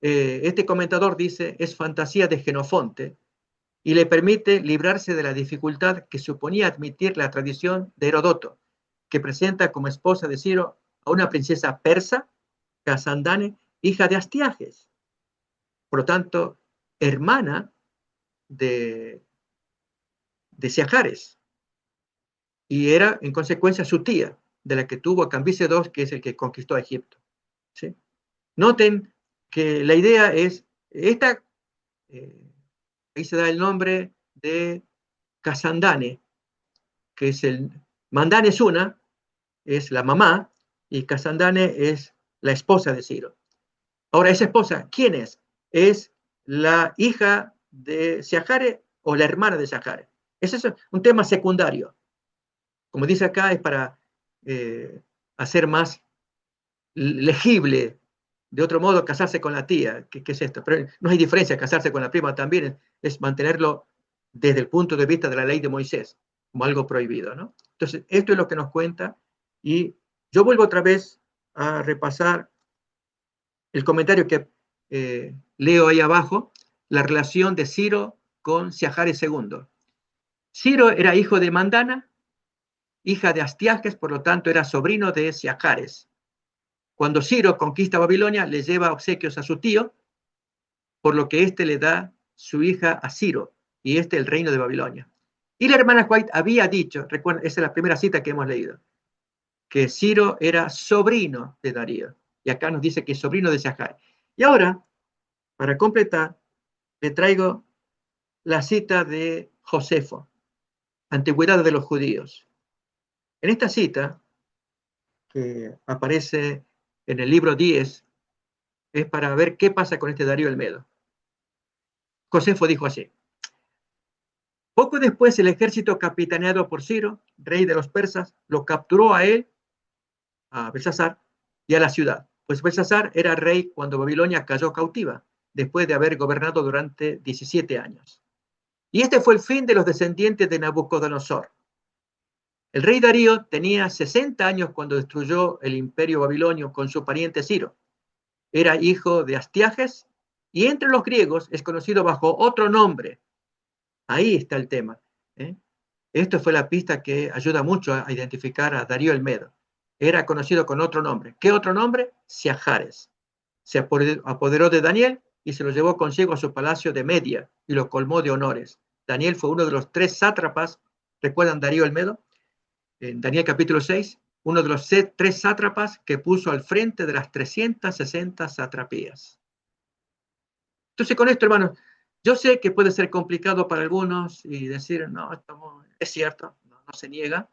este comentador dice, es fantasía de Genofonte, y le permite librarse de la dificultad que suponía admitir la tradición de Herodoto, que presenta como esposa de Ciro a una princesa persa, Casandane, hija de Astiages. Por lo tanto, hermana de Siajares. Y era, en consecuencia, su tía, de la que tuvo a Cambises II, que es el que conquistó a Egipto. ¿Sí? Noten que la idea es, ahí se da el nombre de Casandane, que es Mandane es una, es la mamá, y Casandane es la esposa de Ciro. Ahora, esa esposa, ¿quién es? ¿Es la hija de Siajares o la hermana de Siajares? Ese es un tema secundario. Como dice acá, es para hacer más legible. De otro modo, casarse con la tía, ¿qué es esto? Pero no hay diferencia, casarse con la prima también es mantenerlo desde el punto de vista de la ley de Moisés, como algo prohibido, ¿no? Entonces, esto es lo que nos cuenta, y yo vuelvo otra vez a repasar el comentario que leo ahí abajo, la relación de Ciro con Siajares II. Ciro era hijo de Mandana, hija de Astiages, por lo tanto era sobrino de Siajares. Cuando Ciro conquista Babilonia, le lleva obsequios a su tío, por lo que éste le da su hija a Ciro, y el reino de Babilonia. Y la hermana White había dicho, recuerden, esa es la primera cita que hemos leído, que Ciro era sobrino de Darío. Y acá nos dice que es sobrino de Sahar. Y ahora, para completar, le traigo la cita de Josefo, Antigüedad de los Judíos. En esta cita, que aparece en el libro 10, es para ver qué pasa con este Darío el Medo. Josefo dijo así: poco después el ejército capitaneado por Ciro, rey de los persas, lo capturó a él, a Belsasar, y a la ciudad, pues Belsasar era rey cuando Babilonia cayó cautiva, después de haber gobernado durante 17 años. Y este fue el fin de los descendientes de Nabucodonosor. El rey Darío tenía 60 años cuando destruyó el imperio babilonio con su pariente Ciro. Era hijo de Astiages y entre los griegos es conocido bajo otro nombre. Ahí está el tema. Esto fue la pista que ayuda mucho a identificar a Darío el Medo. Era conocido con otro nombre. ¿Qué otro nombre? Siahares. Se apoderó de Daniel y se lo llevó consigo a su palacio de Media y lo colmó de honores. Daniel fue uno de los 3 sátrapas. ¿Recuerdan Darío el Medo? En Daniel capítulo 6, uno de los 3 sátrapas que puso al frente de las 360 satrapías. Entonces, con esto, hermanos, yo sé que puede ser complicado para algunos y decir, no, es cierto, no se niega,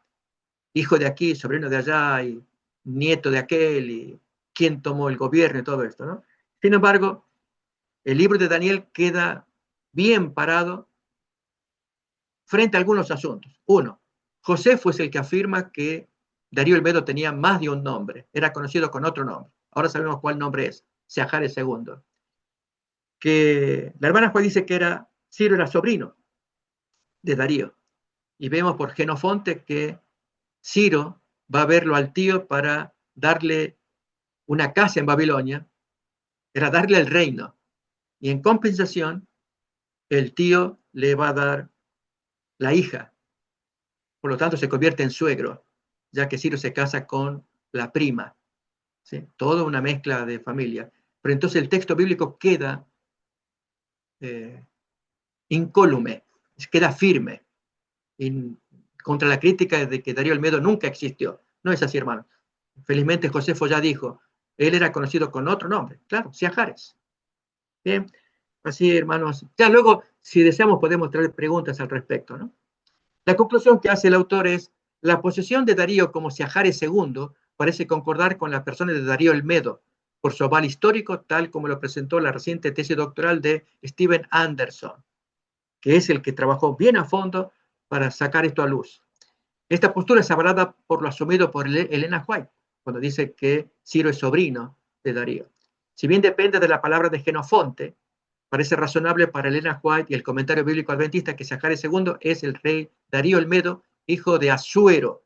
hijo de aquí, sobrino de allá, y nieto de aquel, y quién tomó el gobierno y todo esto, ¿no? Sin embargo, el libro de Daniel queda bien parado frente a algunos asuntos. Uno, Josefo es el que afirma que Darío el Medo tenía más de un nombre, era conocido con otro nombre. Ahora sabemos cuál nombre es, Seahares II. Que la hermana Juan dice que Ciro era sobrino de Darío. Y vemos por Genofonte que Ciro va a verlo al tío para darle una casa en Babilonia, era darle el reino. Y en compensación, el tío le va a dar la hija. Por lo tanto, se convierte en suegro, ya que Ciro se casa con la prima. ¿Sí? Toda una mezcla de familia. Pero entonces el texto bíblico queda incólume, queda firme contra la crítica de que Darío el Medo nunca existió. No es así, hermano. Felizmente Josefo ya dijo, él era conocido con otro nombre, claro, Siahares. Bien, así, hermanos. Ya luego, si deseamos, podemos traer preguntas al respecto, ¿no? La conclusión que hace el autor es, la posesión de Darío como Siahares II parece concordar con la persona de Darío el Medo, por su aval histórico, tal como lo presentó la reciente tesis doctoral de Steven Anderson, que es el que trabajó bien a fondo para sacar esto a luz. Esta postura es avalada por lo asumido por Elena White, cuando dice que Ciro es sobrino de Darío. Si bien depende de la palabra de Genofonte, parece razonable para Elena White y el comentario bíblico adventista que Siahares II es el rey Darío el Medo, hijo de Asuero,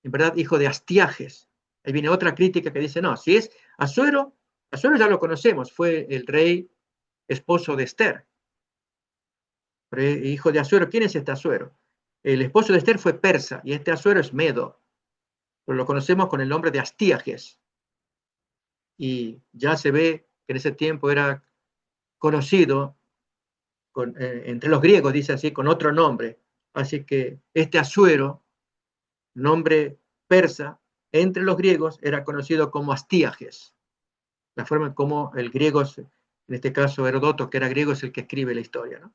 en verdad hijo de Astiages. Ahí viene otra crítica que dice, no, si es Asuero, Asuero ya lo conocemos, fue el rey esposo de Esther. Hijo de Asuero, ¿quién es este Asuero? El esposo de Esther fue persa y este Asuero es Medo, pero lo conocemos con el nombre de Astiages. Y ya se ve que en ese tiempo era conocido entre los griegos, dice así, con otro nombre. Así que este Asuero, nombre persa, entre los griegos era conocido como Astiages. La forma en cómo el griego, en este caso Herodoto, que era griego, es el que escribe la historia, ¿no?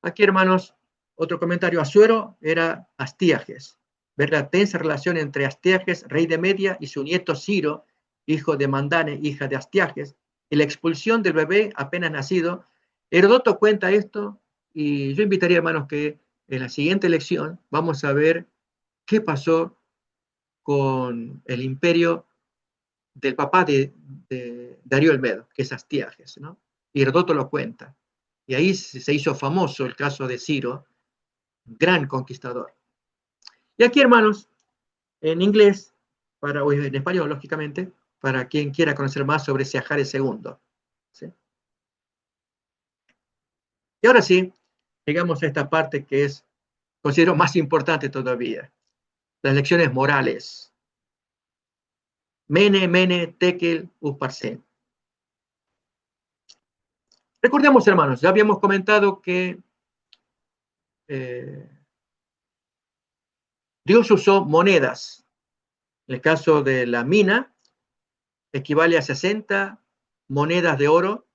Aquí, hermanos, otro comentario. Asuero era Astiages. Ver la tensa relación entre Astiages, rey de Media, y su nieto Ciro, hijo de Mandane, hija de Astiages, y la expulsión del bebé apenas nacido. Herodoto cuenta esto y yo invitaría, hermanos, que en la siguiente lección vamos a ver qué pasó con el imperio del papá de Darío el Medo, que es Astiages, ¿no? Y Herodoto lo cuenta. Y ahí se hizo famoso el caso de Ciro, gran conquistador. Y aquí, hermanos, en inglés, o en español, lógicamente, para quien quiera conocer más sobre Siahares II. ¿Sí? Y ahora sí, llegamos a esta parte que es, considero más importante todavía, las lecciones morales. Mene, mene, tekel, upharsin. Recordemos, hermanos, ya habíamos comentado que Dios usó monedas. En el caso de la mina, equivale a 60 monedas de oro,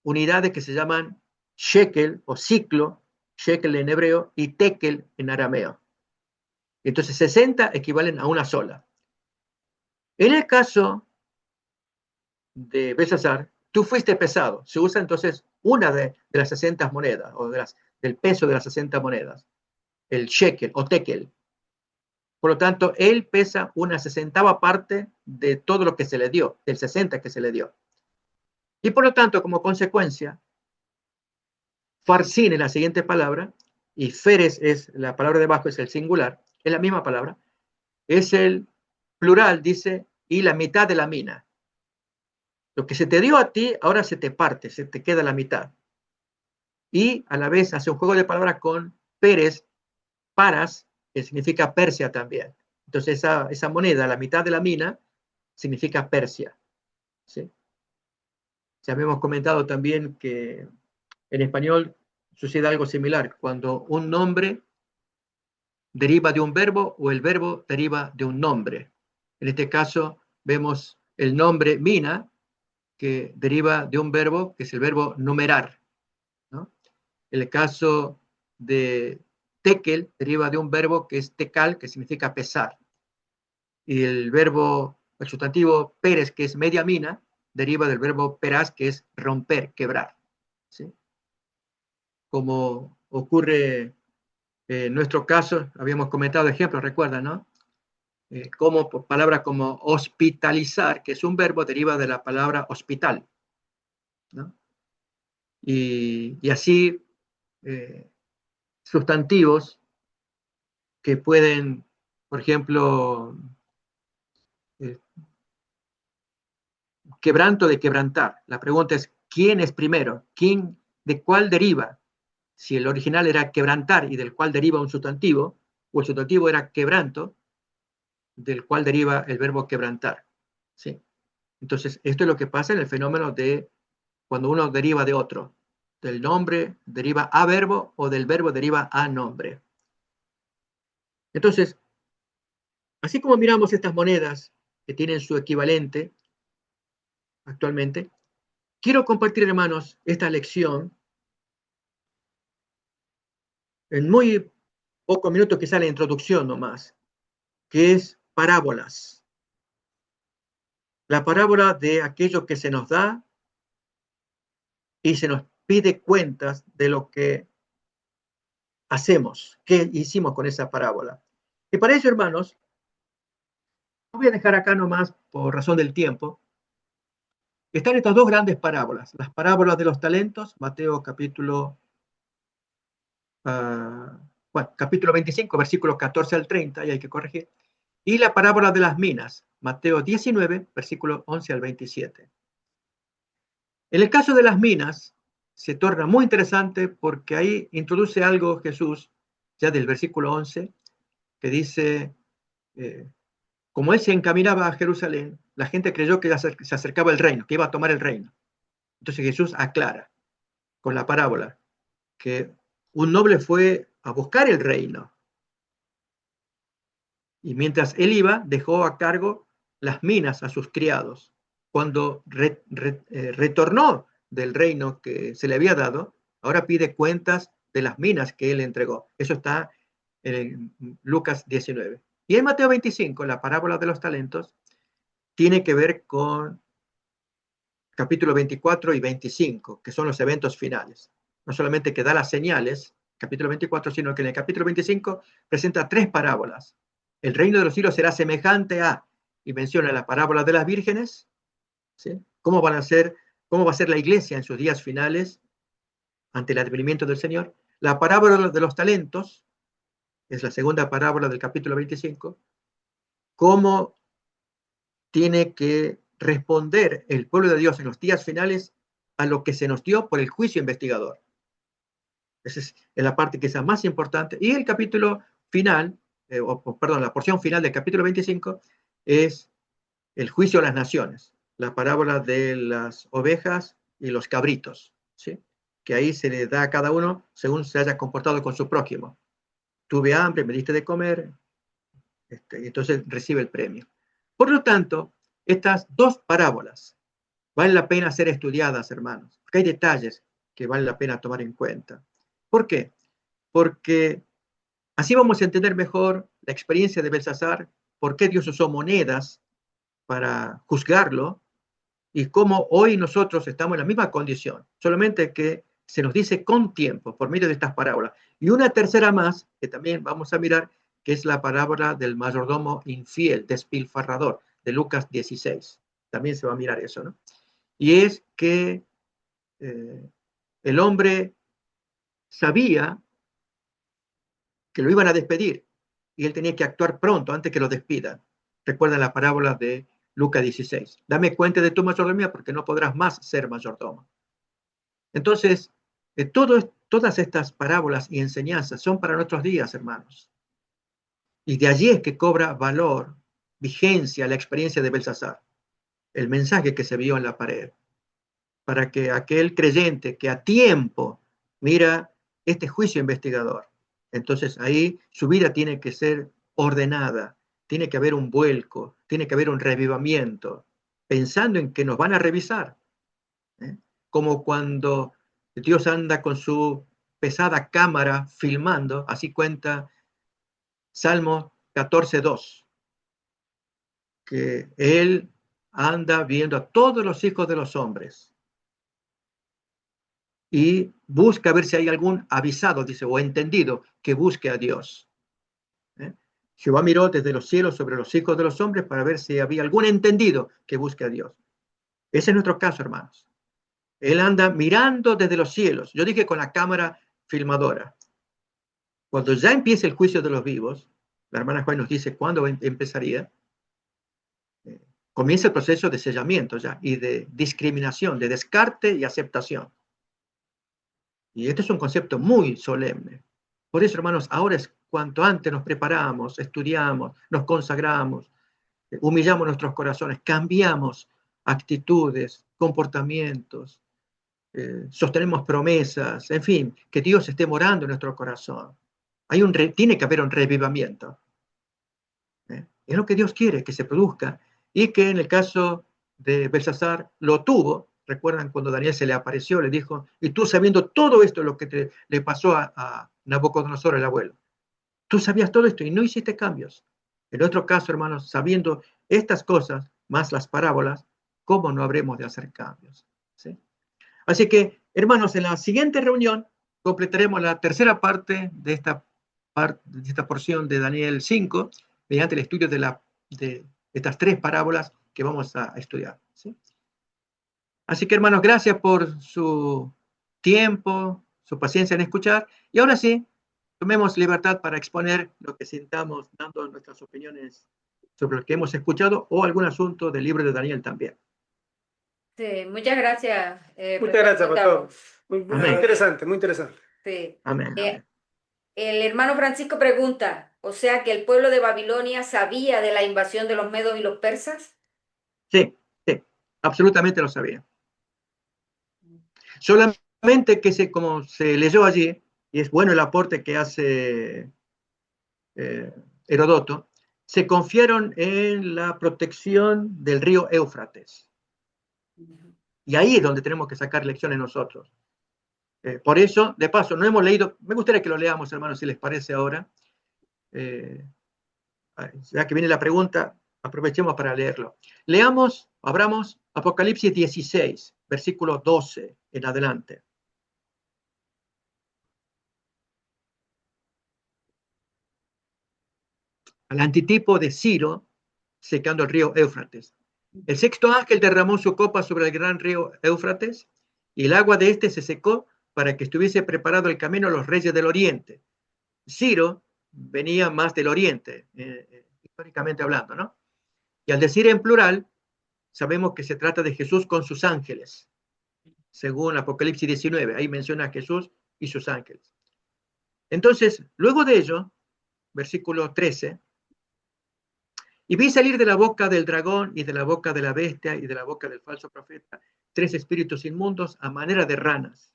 unidades que se llaman shekel o ciclo, shekel en hebreo y tekel en arameo. Entonces 60 equivalen a una sola. En el caso de Belsasar, tú fuiste pesado. Se usa entonces una de las 60 monedas o del peso de las 60 monedas, el shekel o tekel. Por lo tanto, él pesa una 60ª parte de todo lo que se le dio, del 60 que se le dio. Y por lo tanto, como consecuencia, farsin es la siguiente palabra, y feres es la palabra debajo, es el singular, es la misma palabra, es el plural, dice, y la mitad de la mina. Lo que se te dio a ti, ahora se te parte, se te queda la mitad. Y a la vez hace un juego de palabras con Pérez, paras, que significa Persia también. Entonces esa moneda, la mitad de la mina, significa Persia. ¿Sí? Ya habíamos comentado también que en español sucede algo similar, cuando un nombre deriva de un verbo o el verbo deriva de un nombre. En este caso vemos el nombre mina, que deriva de un verbo que es el verbo numerar, ¿no? El caso de tekel deriva de un verbo que es tekal, que significa pesar. Y el sustantivo pérez, que es media mina, deriva del verbo peraz, que es romper, quebrar. ¿Sí? Como ocurre en nuestro caso, habíamos comentado ejemplos, recuerdan, ¿no? Como palabras como hospitalizar, que es un verbo, deriva de la palabra hospital, ¿no? Y así sustantivos que pueden, por ejemplo, eh, quebranto de quebrantar. La pregunta es, ¿quién es primero? ¿Quién, de cuál deriva? Si el original era quebrantar y del cual deriva un sustantivo, o el sustantivo era quebranto, del cual deriva el verbo quebrantar. ¿Sí? Entonces, esto es lo que pasa en el fenómeno de cuando uno deriva de otro. Del nombre deriva a verbo o del verbo deriva a nombre. Entonces, así como miramos estas monedas que tienen su equivalente actualmente, quiero compartir, hermanos, esta lección en muy pocos minutos, quizá la introducción nomás, que es parábolas. La parábola de aquello que se nos da y se nos pide cuentas de lo que hacemos, qué hicimos con esa parábola. Y para eso, hermanos, voy a dejar acá nomás, por razón del tiempo, están estas dos grandes parábolas. Las parábolas de los talentos, Mateo capítulo 25, versículos 14 al 30, y hay que corregir. Y la parábola de las minas, Mateo 19, versículos 11 al 27. En el caso de las minas, se torna muy interesante porque ahí introduce algo Jesús, ya del versículo 11, que dice, como él se encaminaba a Jerusalén, la gente creyó que se acercaba el reino, que iba a tomar el reino. Entonces Jesús aclara con la parábola que un noble fue a buscar el reino y mientras él iba dejó a cargo las minas a sus criados. Cuando retornó del reino que se le había dado, ahora pide cuentas de las minas que él entregó. Eso está en Lucas 19. Y en Mateo 25, la parábola de los talentos, tiene que ver con capítulo 24 y 25, que son los eventos finales. No solamente que da las señales, capítulo 24, sino que en el capítulo 25 presenta tres parábolas. El reino de los cielos será semejante a, y menciona la parábola de las vírgenes, ¿sí? ¿Cómo va a ser la iglesia en sus días finales ante el advenimiento del Señor? La parábola de los talentos, es la segunda parábola del capítulo 25, cómo tiene que responder el pueblo de Dios en los días finales a lo que se nos dio por el juicio investigador. Esa es la parte que es la más importante. Y el capítulo final, la porción final del capítulo 25 es el juicio a las naciones, la parábola de las ovejas y los cabritos, ¿sí? Que ahí se le da a cada uno según se haya comportado con su prójimo. Tuve hambre, me diste de comer, y entonces recibe el premio. Por lo tanto, estas dos parábolas valen la pena ser estudiadas, hermanos, porque hay detalles que vale la pena tomar en cuenta. ¿Por qué? Porque así vamos a entender mejor la experiencia de Belsasar, por qué Dios usó monedas para juzgarlo y cómo hoy nosotros estamos en la misma condición, solamente que se nos dice con tiempo por medio de estas parábolas. Y una tercera más, que también vamos a mirar, que es la parábola del mayordomo infiel, despilfarrador, de Lucas 16. También se va a mirar eso, ¿no? Y es que el hombre sabía que lo iban a despedir y él tenía que actuar pronto antes que lo despidan. Recuerda la parábola de Lucas 16. Dame cuenta de tu mayordomía porque no podrás más ser mayordomo. Entonces, todas estas parábolas y enseñanzas son para nuestros días, hermanos. Y de allí es que cobra valor, vigencia, la experiencia de Belsasar, el mensaje que se vio en la pared, para que aquel creyente que a tiempo mira este juicio investigador, entonces ahí su vida tiene que ser ordenada, tiene que haber un vuelco, tiene que haber un revivamiento, pensando en que nos van a revisar, ¿eh? Como cuando Dios anda con su pesada cámara filmando, así cuenta Salmo 14:2, que Él anda viendo a todos los hijos de los hombres y busca ver si hay algún avisado, dice, o entendido, que busque a Dios. Jehová miró desde los cielos sobre los hijos de los hombres para ver si había algún entendido que busque a Dios. Ese es nuestro caso, hermanos. Él anda mirando desde los cielos. Yo dije con la cámara filmadora. Cuando ya empiece el juicio de los vivos, la hermana Juan nos dice cuándo empezaría, comienza el proceso de sellamiento ya y de discriminación, de descarte y aceptación. Y este es un concepto muy solemne. Por eso, hermanos, ahora es cuanto antes nos preparamos, estudiamos, nos consagramos, humillamos nuestros corazones, cambiamos actitudes, comportamientos, sostenemos promesas, en fin, que Dios esté morando en nuestro corazón. Tiene que haber un revivamiento. Es lo que Dios quiere que se produzca y que en el caso de Belsasar lo tuvo. Recuerdan cuando Daniel se le apareció, le dijo, y tú sabiendo todo esto, lo que le pasó a Nabucodonosor, el abuelo, tú sabías todo esto y no hiciste cambios. En otro caso, hermanos, sabiendo estas cosas, más las parábolas, ¿cómo no habremos de hacer cambios? ¿Sí? Así que, hermanos, en la siguiente reunión completaremos la tercera parte de esta porción de Daniel 5, mediante el estudio de estas tres parábolas que vamos a estudiar. ¿Sí? Así que, hermanos, gracias por su tiempo, su paciencia en escuchar. Y ahora sí, tomemos libertad para exponer lo que sintamos, dando nuestras opiniones sobre lo que hemos escuchado o algún asunto del libro de Daniel también. Sí, muchas gracias. Muchas gracias, pastor. Muy Amén. interesante, muy interesante. Sí. Amén, amén. El hermano Francisco pregunta, o sea que el pueblo de Babilonia sabía de la invasión de los medos y los persas. Sí, sí, absolutamente lo sabía. Solamente que como se leyó allí, y es bueno el aporte que hace Herodoto, se confiaron en la protección del río Éufrates. Y ahí es donde tenemos que sacar lecciones nosotros. Por eso, de paso, no hemos leído, me gustaría que lo leamos, hermanos, si les parece ahora. Ya que viene la pregunta, aprovechemos para leerlo. Leamos, abramos Apocalipsis 16, versículo 12 en adelante. Al antitipo de Ciro, secando el río Éufrates. El sexto ángel derramó su copa sobre el gran río Éufrates, y el agua de este se secó para que estuviese preparado el camino a los reyes del oriente. Ciro venía más del oriente, históricamente hablando, ¿no? Y al decir en plural, sabemos que se trata de Jesús con sus ángeles, según Apocalipsis 19, ahí menciona a Jesús y sus ángeles. Entonces, luego de ello, versículo 13, y vi salir de la boca del dragón y de la boca de la bestia y de la boca del falso profeta 3 espíritus inmundos a manera de ranas,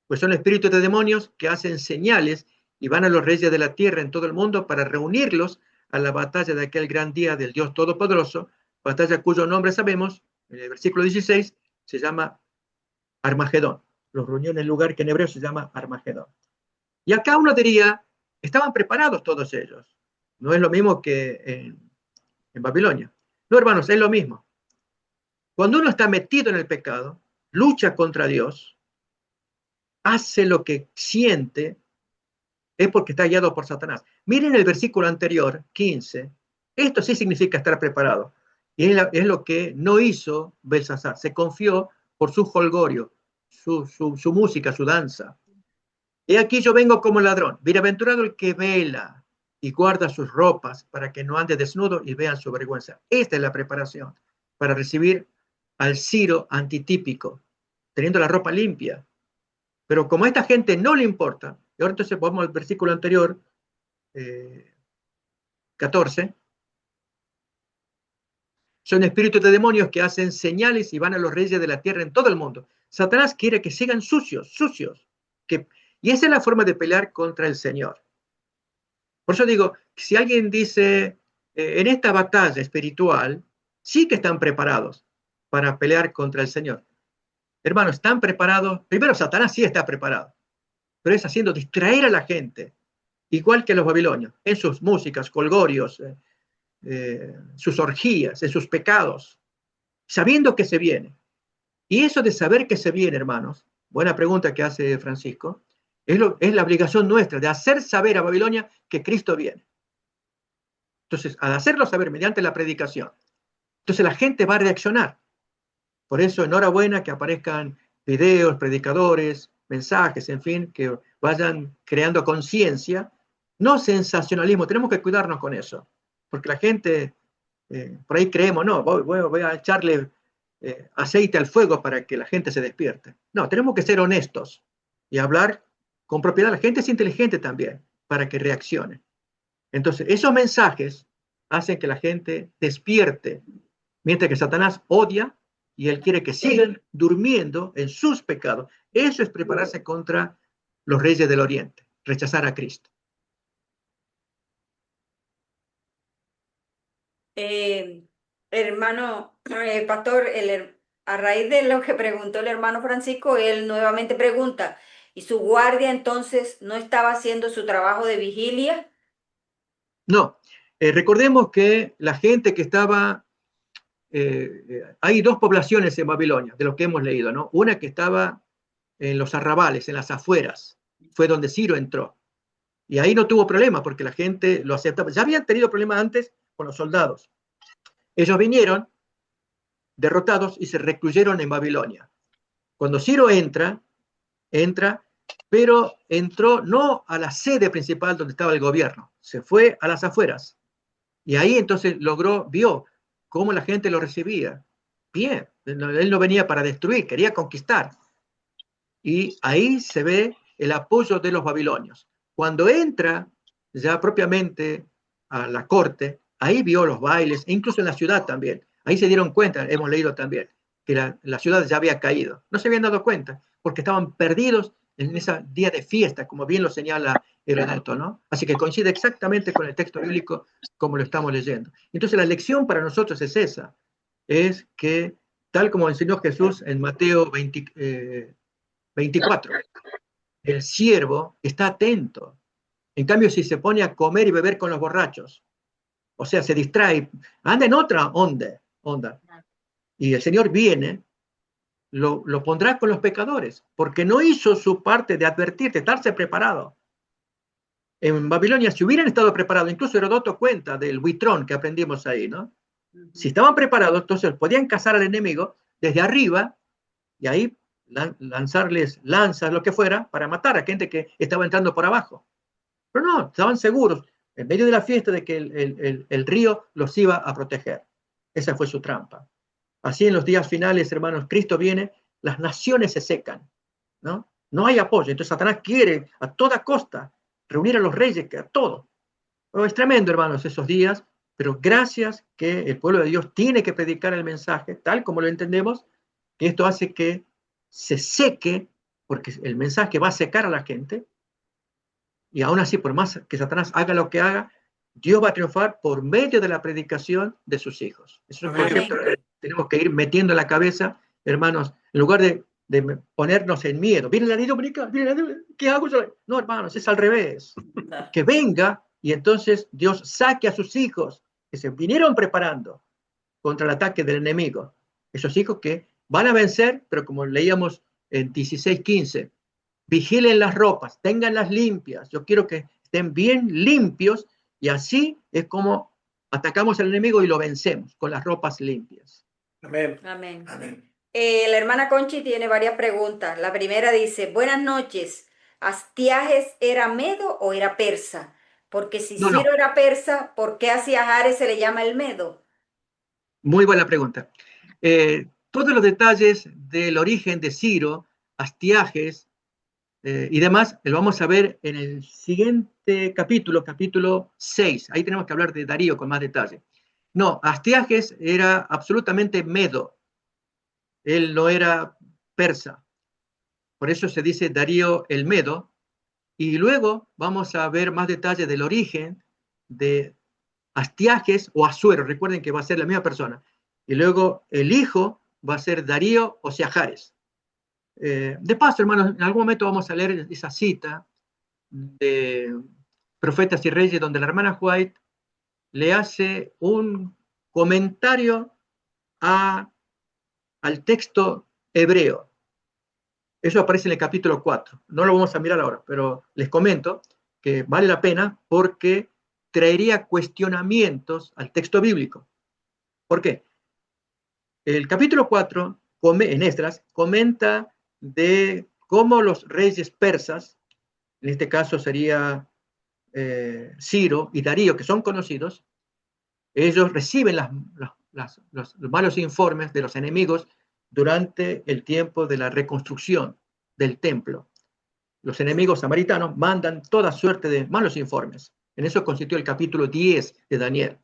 pues son espíritus de demonios que hacen señales y van a los reyes de la tierra en todo el mundo para reunirlos a la batalla de aquel gran día del Dios Todopoderoso, batalla cuyo nombre sabemos, en el versículo 16, se llama Armagedón. Los reunió en el lugar que en hebreo se llama Armagedón. Y acá uno diría, estaban preparados todos ellos. No es lo mismo que en Babilonia. No, hermanos, es lo mismo. Cuando uno está metido en el pecado, lucha contra Dios, hace lo que siente, es porque está guiado por Satanás. Miren el versículo anterior, 15. Esto sí significa estar preparado. Y es lo que no hizo Belsasar. Se confió por su jolgorio, su música, su danza. He aquí yo vengo como ladrón. Bienaventurado el que vela y guarda sus ropas para que no ande desnudo y vean su vergüenza. Esta es la preparación para recibir al Ciro antitípico, teniendo la ropa limpia. Pero como a esta gente no le importa, y ahora entonces vamos al versículo anterior, 14, son espíritus de demonios que hacen señales y van a los reyes de la tierra en todo el mundo. Satanás quiere que sigan sucios, y esa es la forma de pelear contra el Señor. Por eso digo, si alguien dice, en esta batalla espiritual, sí que están preparados para pelear contra el Señor. Hermanos, están preparados. Primero, Satanás sí está preparado, pero es haciendo distraer a la gente, igual que los babilonios, en sus músicas, colgorios, sus orgías, en sus pecados, sabiendo que se viene. Y eso de saber que se viene, hermanos, buena pregunta que hace Francisco, es la obligación nuestra de hacer saber a Babilonia que Cristo viene. Entonces, al hacerlo saber mediante la predicación, entonces la gente va a reaccionar. Por eso, enhorabuena que aparezcan videos, predicadores, mensajes, en fin, que vayan creando conciencia, no sensacionalismo. Tenemos que cuidarnos con eso, porque la gente, por ahí creemos, no, voy a echarle aceite al fuego para que la gente se despierte. No, tenemos que ser honestos y hablar con propiedad. La gente es inteligente también para que reaccione. Entonces, esos mensajes hacen que la gente despierte, mientras que Satanás odia y él quiere que sigan durmiendo en sus pecados. Eso es prepararse contra los reyes del Oriente, rechazar a Cristo. Hermano, pastor, a raíz de lo que preguntó el hermano Francisco, él nuevamente pregunta, ¿y su guardia entonces no estaba haciendo su trabajo de vigilia? No, recordemos que la gente que estaba, hay dos poblaciones en Babilonia, de lo que hemos leído, ¿no? Una que estaba en los arrabales, en las afueras, fue donde Ciro entró. Y ahí no tuvo problema porque la gente lo aceptaba. Ya habían tenido problemas antes con los soldados. Ellos vinieron derrotados y se recluyeron en Babilonia. Cuando Ciro entra, pero entró no a la sede principal donde estaba el gobierno, se fue a las afueras. Y ahí entonces vio cómo la gente lo recibía. Bien, él no venía para destruir, quería conquistar. Y ahí se ve el apoyo de los babilonios. Cuando entra ya propiamente a la corte, ahí vio los bailes, e incluso en la ciudad también. Ahí se dieron cuenta, hemos leído también, que la ciudad ya había caído. No se habían dado cuenta, porque estaban perdidos en ese día de fiesta, como bien lo señala Heródoto, ¿no? Así que coincide exactamente con el texto bíblico como lo estamos leyendo. Entonces la lección para nosotros es esa, es que, tal como enseñó Jesús en Mateo 24, el siervo está atento. En cambio, si se pone a comer y beber con los borrachos, o sea, se distrae, anda en otra onda, y el Señor viene, lo pondrá con los pecadores, porque no hizo su parte de advertir, de estarse preparado. En Babilonia, si hubieran estado preparados, incluso Herodoto cuenta del buitrón que aprendimos ahí, ¿no? Si estaban preparados, entonces podían cazar al enemigo desde arriba y ahí lanzarles lanzas, lo que fuera, para matar a gente que estaba entrando por abajo. Pero no, estaban seguros, en medio de la fiesta, de que el río los iba a proteger. Esa fue su trampa. Así en los días finales, hermanos, Cristo viene, las naciones se secan, ¿no? No hay apoyo. Entonces Satanás quiere a toda costa reunir a los reyes, a todos. Pero es tremendo, hermanos, esos días, pero gracias que el pueblo de Dios tiene que predicar el mensaje, tal como lo entendemos, que esto hace que se seque, porque el mensaje va a secar a la gente, y aún así, por más que Satanás haga lo que haga, Dios va a triunfar por medio de la predicación de sus hijos. Es un Amén. concepto que tenemos que ir metiendo en la cabeza, hermanos, en lugar de ponernos en miedo. Viene la ley dominical, ¿qué hago yo? No, hermanos, es al revés. Que venga y entonces Dios saque a sus hijos que se vinieron preparando contra el ataque del enemigo. Esos hijos que van a vencer, pero como leíamos en 16:15, vigilen las ropas, tenganlas limpias. Yo quiero que estén bien limpios y así es como atacamos al enemigo y lo vencemos, con las ropas limpias. Amén. Amén. Amén. La hermana Conchi tiene varias preguntas. La primera dice, buenas noches, ¿Astiages era medo o era persa? Porque si No, Ciro era persa, ¿por qué a Astiages se le llama el medo? muy buena pregunta. Todos los detalles del origen de Ciro, Astiages y demás, lo vamos a ver en el siguiente capítulo, capítulo 6. Ahí tenemos que hablar de Darío con más detalle. No, Astiages era absolutamente medo. Él no era persa. Por eso se dice Darío el Medo. Y luego vamos a ver más detalles del origen de Astiages o Asuero. Recuerden que va a ser la misma persona. Y luego el hijo va a ser Darío o Seajares. De paso, hermanos, en algún momento vamos a leer esa cita de Profetas y Reyes, donde la hermana White le hace un comentario al texto hebreo. Eso aparece en el capítulo 4. No lo vamos a mirar ahora, pero les comento que vale la pena porque traería cuestionamientos al texto bíblico. ¿Por qué? El capítulo 4, en Esdras, comenta de cómo los reyes persas, en este caso sería Ciro y Darío, que son conocidos, ellos reciben los malos informes de los enemigos durante el tiempo de la reconstrucción del templo. Los enemigos samaritanos mandan toda suerte de malos informes. En eso consistió el capítulo 10 de Daniel,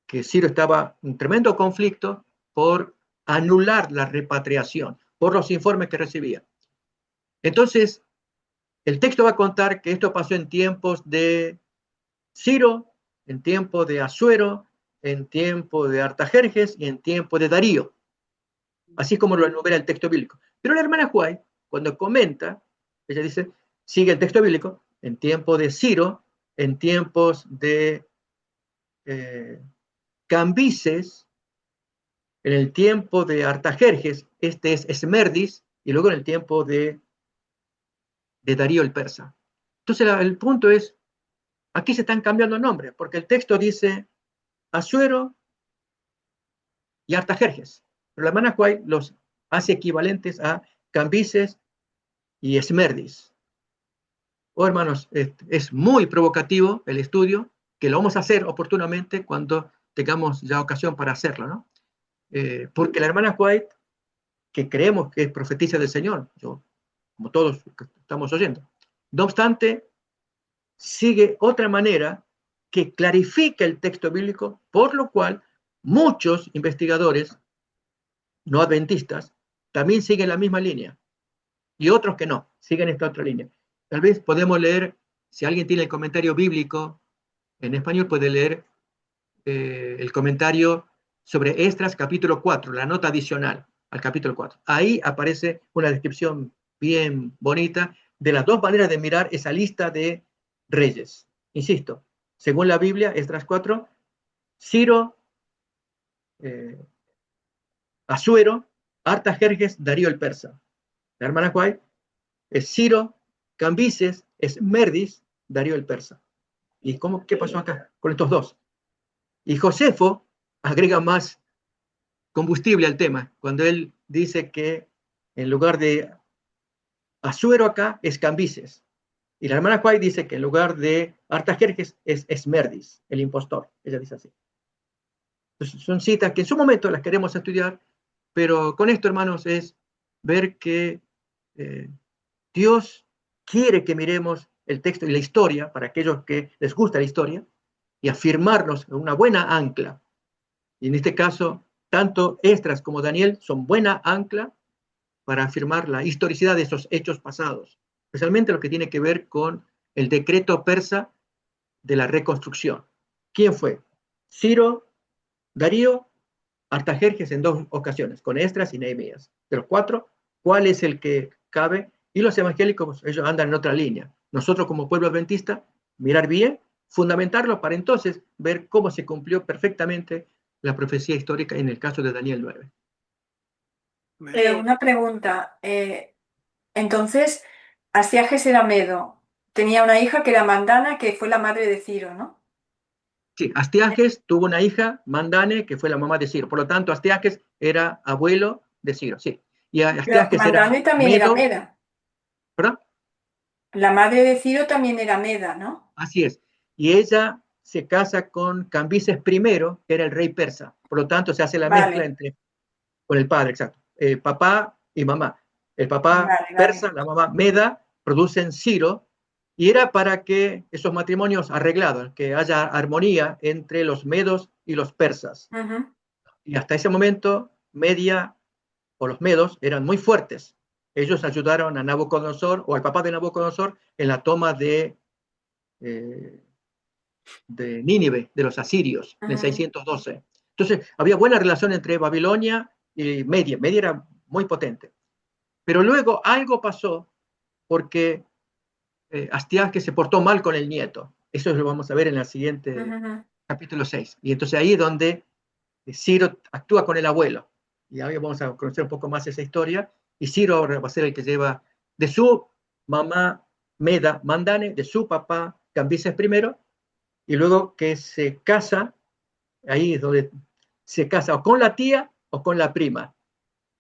que Ciro estaba en un tremendo conflicto por anular la repatriación, por los informes que recibía. Entonces, el texto va a contar que esto pasó en tiempos de Ciro, en tiempo de Asuero, en tiempo de Artajerjes y en tiempo de Darío. Así como lo enumera el texto bíblico. Pero la hermana White, cuando comenta, ella dice, sigue el texto bíblico, en tiempo de Ciro, en tiempos de Cambises, en el tiempo de Artajerjes, este es Esmerdis, y luego en el tiempo de Darío el persa. Entonces el punto es, aquí se están cambiando nombres, porque el texto dice Asuero y Artajerjes, pero la hermana White los hace equivalentes a Cambises y Esmerdis. Oh, hermanos, es muy provocativo el estudio, que lo vamos a hacer oportunamente cuando tengamos ya ocasión para hacerlo, ¿no? Porque la hermana White, que creemos que es profetisa del Señor, yo, como todos estamos oyendo, no obstante, sigue otra manera que clarifica el texto bíblico, por lo cual muchos investigadores no adventistas también siguen la misma línea, y otros que no, siguen esta otra línea. Tal vez podemos leer, si alguien tiene el comentario bíblico en español, puede leer el comentario sobre Esdras capítulo 4, la nota adicional al capítulo 4. Ahí aparece una descripción bien bonita de las dos maneras de mirar esa lista de reyes. Insisto, según la Biblia, Esdras 4, Ciro, Asuero, Artajerjes, Darío el persa. La hermana White es Ciro, Cambises, Esmerdis, Darío el persa. ¿Y qué pasó acá con estos dos? Y Josefo agrega más combustible al tema, cuando él dice que en lugar de Asuero acá es Cambises. Y la hermana White dice que en lugar de Artajerjes es Esmerdis, el impostor. Ella dice así. Entonces, son citas que en su momento las queremos estudiar, pero con esto, hermanos, es ver que Dios quiere que miremos el texto y la historia, para aquellos que les gusta la historia, y afirmarnos en una buena ancla. Y en este caso, tanto Esdras como Daniel son buena ancla para afirmar la historicidad de esos hechos pasados, especialmente lo que tiene que ver con el decreto persa de la reconstrucción. ¿quién fue? Ciro, Darío, Artajerjes en 2 ocasiones, con Esdras y Nehemías. De los 4, ¿cuál es el que cabe? Y los evangélicos, ellos andan en otra línea. Nosotros como pueblo adventista, mirar bien, fundamentarlo para entonces ver cómo se cumplió perfectamente la profecía histórica en el caso de Daniel 9. Una pregunta. Entonces, Astiages era medo. Tenía una hija que era Mandana, que fue la madre de Ciro, ¿no? Sí, Astiages tuvo una hija, Mandane, que fue la mamá de Ciro. Por lo tanto, Astiages era abuelo de Ciro, sí. Y Pero Astiages Mandane era también era medo, meda. ¿verdad? La madre de Ciro también era meda, ¿no? Así es. Y ella se casa con Cambises I, que era el rey persa. Por lo tanto, se hace la mezcla Vale, con el padre, exacto. Papá y mamá. El papá vale, persa, vale. la mamá meda, producen Ciro, y era para que esos matrimonios arreglados, que haya armonía entre los medos y los persas. Ujú. Y hasta ese momento, Media o los medos eran muy fuertes. Ellos ayudaron a Nabucodonosor o al papá de Nabucodonosor en la toma de Nínive, de los asirios, en el 612. Entonces, había buena relación entre Babilonia y Media. Media era muy potente. Pero luego algo pasó porque Astiages se portó mal con el nieto. Eso lo vamos a ver en el siguiente capítulo 6. Y entonces ahí es donde Ciro actúa con el abuelo. Y ahora vamos a conocer un poco más esa historia. Y Ciro va a ser el que lleva de su mamá Meda, Mandane, de su papá Cambises I, y luego que se casa, ahí es donde se casa o con la tía o con la prima.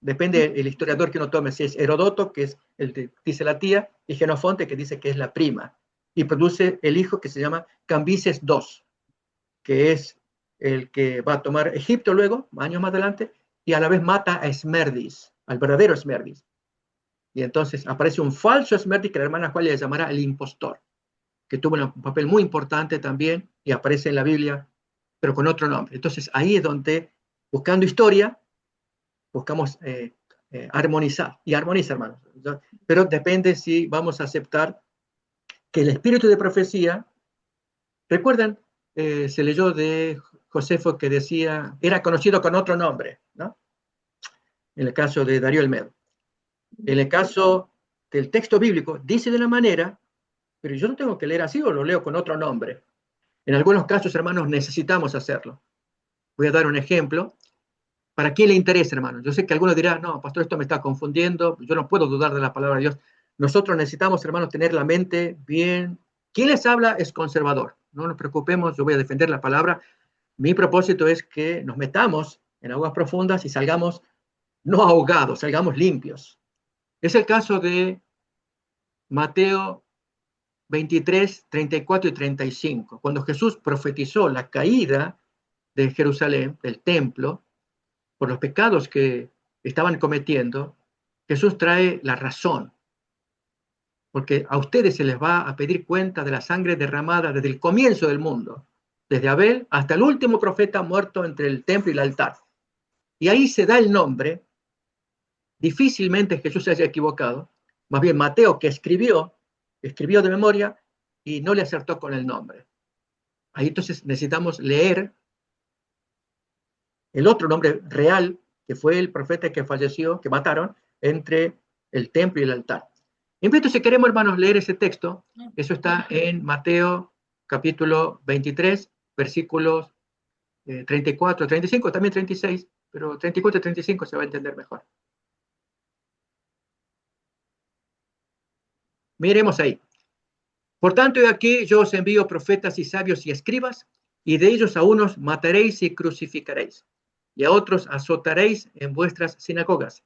Depende del historiador que uno tome, si es Herodoto, que es el que dice la tía, y Genofonte, que dice que es la prima. Y produce el hijo que se llama Cambises II, que es el que va a tomar Egipto luego, años más adelante, y a la vez mata a Esmerdis, al verdadero Esmerdis. Y entonces aparece un falso Esmerdis que la hermana Julia le llamará el impostor, que tuvo un papel muy importante también y aparece en la Biblia, pero con otro nombre. Entonces ahí es donde, buscando historia, buscamos armonizar, y armoniza, hermanos. Pero depende si vamos a aceptar que el espíritu de profecía, recuerdan, se leyó de Josefo que decía, era conocido con otro nombre, ¿no? En el caso de Darío el Medo. En el caso del texto bíblico, dice de una manera, pero yo no tengo que leer así o lo leo con otro nombre. En algunos casos, hermanos, necesitamos hacerlo. Voy a dar un ejemplo. ¿Para quién le interesa, hermanos? Yo sé que algunos dirán, no, pastor, esto me está confundiendo, yo no puedo dudar de la palabra de Dios. Nosotros necesitamos, hermanos, tener la mente bien. Quien les habla es conservador. No nos preocupemos, yo voy a defender la palabra. Mi propósito es que nos metamos en aguas profundas y salgamos no ahogados, salgamos limpios. Es el caso de Mateo 23, 34 y 35, cuando Jesús profetizó la caída de Jerusalén, del templo, por los pecados que estaban cometiendo. Jesús trae la razón, porque a ustedes se les va a pedir cuenta de la sangre derramada desde el comienzo del mundo, desde Abel hasta el último profeta muerto entre el templo y el altar. Y ahí se da el nombre. Difícilmente Jesús se haya equivocado, más bien Mateo, que escribió de memoria y no le acertó con el nombre. Ahí entonces necesitamos leer el otro nombre real, que fue el profeta que falleció, que mataron, entre el templo y el altar. Invito, si queremos, hermanos, leer ese texto. Eso está en Mateo capítulo 23, versículos 34, 35, también 36, pero 34 y 35 se va a entender mejor. Miremos ahí. Por tanto, he aquí yo os envío profetas y sabios y escribas, y de ellos a unos mataréis y crucificaréis, y a otros azotaréis en vuestras sinagogas,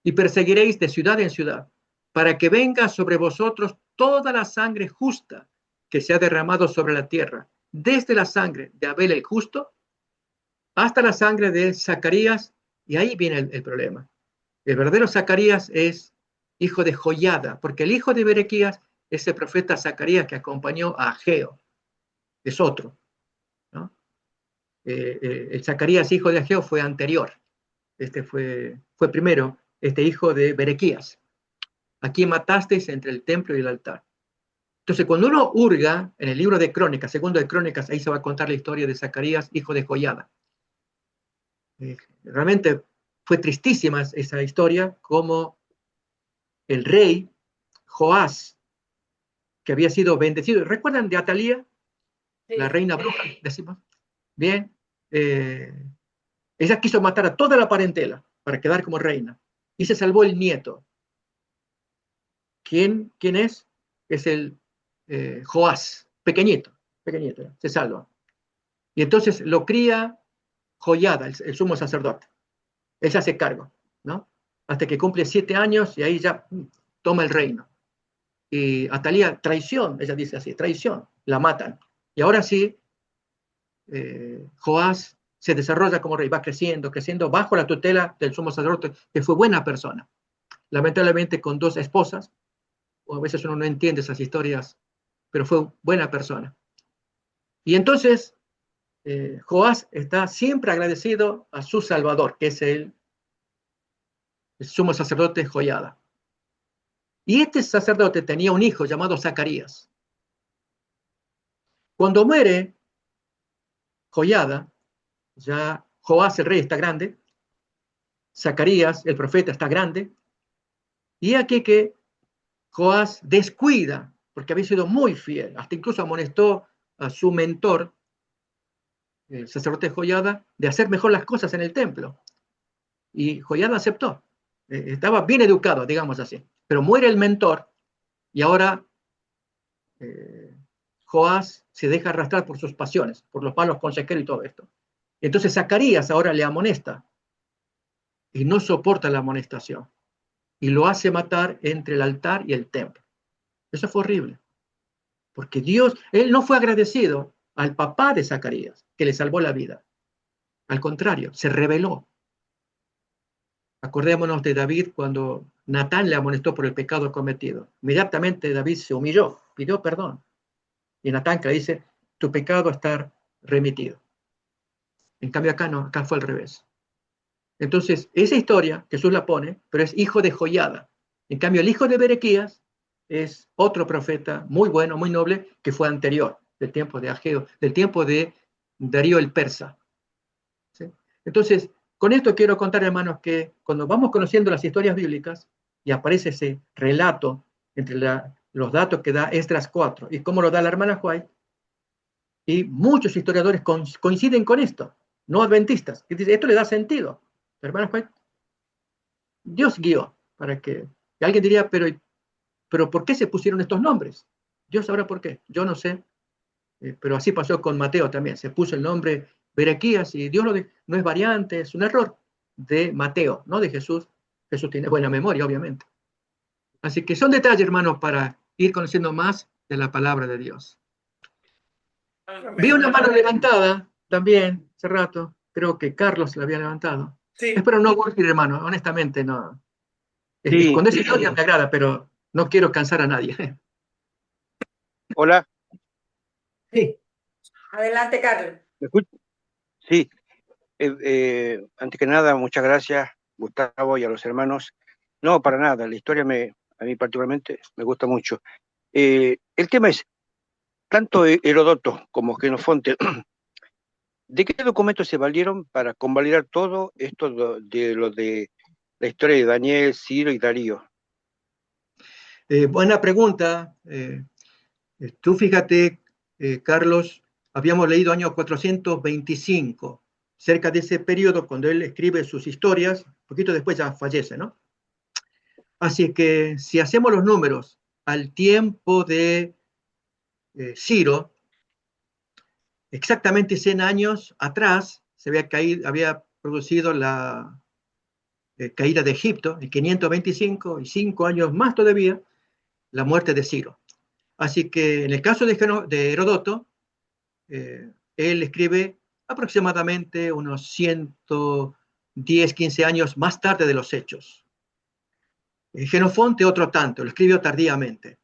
y perseguiréis de ciudad en ciudad, para que venga sobre vosotros toda la sangre justa que se ha derramado sobre la tierra, desde la sangre de Abel el justo hasta la sangre de Zacarías, y ahí viene el problema. El verdadero Zacarías es hijo de Joiada, porque el hijo de Berequías es el profeta Zacarías que acompañó a Ageo, es otro, ¿no? El Zacarías hijo de Ageo fue anterior, este fue primero, este hijo de Berequías. ¿A quién matasteis entre el templo y el altar? Entonces, cuando uno hurga en el libro de Crónicas, segundo de Crónicas, ahí se va a contar la historia de Zacarías, hijo de Joiada. Realmente fue tristísima esa historia, como el rey Joás, que había sido bendecido. ¿Recuerdan de Atalía? Sí. La reina bruja, decimos. Bien. Ella quiso matar a toda la parentela para quedar como reina. Y se salvó el nieto. ¿Quién es? Es el Joás, pequeñito, se salva. Y entonces lo cría Joiada, el sumo sacerdote. Él se hace cargo, ¿no? Hasta que cumple 7 años y ahí ya toma el reino. Y Atalía, traición, ella dice así, traición, la matan. Y ahora sí, Joás se desarrolla como rey, va creciendo, bajo la tutela del sumo sacerdote, que fue buena persona. Lamentablemente con 2 esposas, o a veces uno no entiende esas historias, pero fue buena persona. Y entonces, Joás está siempre agradecido a su Salvador, que es el sumo sacerdote Joiada. Y este sacerdote tenía un hijo llamado Zacarías. Cuando muere Joiada, ya Joás el rey está grande, Zacarías el profeta está grande, y aquí que Joás descuida, porque había sido muy fiel, hasta incluso amonestó a su mentor, el sacerdote Joiada, de hacer mejor las cosas en el templo. Y Joiada aceptó. Estaba bien educado, digamos así. Pero muere el mentor y ahora Joás se deja arrastrar por sus pasiones, por los malos consejeros y todo esto. Entonces Zacarías ahora le amonesta y no soporta la amonestación y lo hace matar entre el altar y el templo. Eso fue horrible, porque él no fue agradecido al papá de Zacarías, que le salvó la vida. Al contrario, se rebeló. Acordémonos de David cuando Natán le amonestó por el pecado cometido. Inmediatamente David se humilló, pidió perdón. Y Natán que dice, tu pecado está remitido. En cambio acá no, acá fue al revés. Entonces, esa historia Jesús la pone, pero es hijo de Joiada. En cambio, el hijo de Berequías es otro profeta muy bueno, muy noble, que fue anterior, del tiempo de Ageo, del tiempo de Darío el Persa. ¿Sí? Entonces, con esto quiero contar, hermanos, que cuando vamos conociendo las historias bíblicas y aparece ese relato entre los datos que da Esdras 4 y cómo lo da la hermana White, y muchos historiadores coinciden con esto, no adventistas, que dicen, esto le da sentido. La hermana White, Dios guió para que, y alguien diría, pero ¿por qué se pusieron estos nombres? Dios sabrá por qué, yo no sé, pero así pasó con Mateo también, se puso el nombre Berequías y Dios no es variante, es un error de Mateo, no de Jesús. Jesús tiene buena memoria, obviamente. Así que son detalles, hermanos, para ir conociendo más de la palabra de Dios. Vi una mano levantada también hace rato, creo que Carlos la había levantado. Sí. Espero no aburrir, hermano, honestamente no. Sí. Cuando es historia me agrada, pero no quiero cansar a nadie. Hola, Sí. Adelante, Carlos. ¿me escuchas? Sí. Antes que nada, muchas gracias, Gustavo, y a los hermanos. No, para nada, la historia a mí particularmente me gusta mucho. El tema es, tanto Heródoto como Jenofonte, ¿de qué documentos se valieron para convalidar todo esto de la historia de Daniel, Ciro y Darío? Buena pregunta. Tú fíjate, Carlos, habíamos leído año 425, cerca de ese periodo cuando él escribe sus historias, un poquito después ya fallece, ¿no? Así que si hacemos los números al tiempo de Ciro, exactamente 100 años atrás se había producido la caída de Egipto, en 525, y 5 años más todavía, la muerte de Ciro. Así que en el caso de Heródoto, él escribe aproximadamente unos 110, 15 años más tarde de los hechos. Jenofonte otro tanto, lo escribió tardíamente.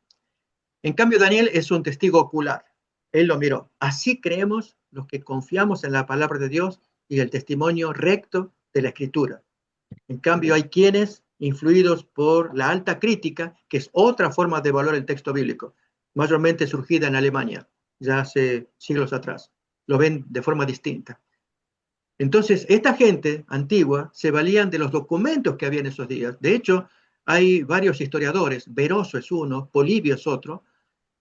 En cambio, Daniel es un testigo ocular. Él lo miró. Así creemos los que confiamos en la palabra de Dios y el testimonio recto de la Escritura. En cambio, hay quienes, influidos por la alta crítica, que es otra forma de evaluar el texto bíblico, mayormente surgida en Alemania, ya hace siglos atrás. Lo ven de forma distinta. Entonces, esta gente antigua se valían de los documentos que había en esos días. De hecho, hay varios historiadores, Veroso es uno, Polibio es otro,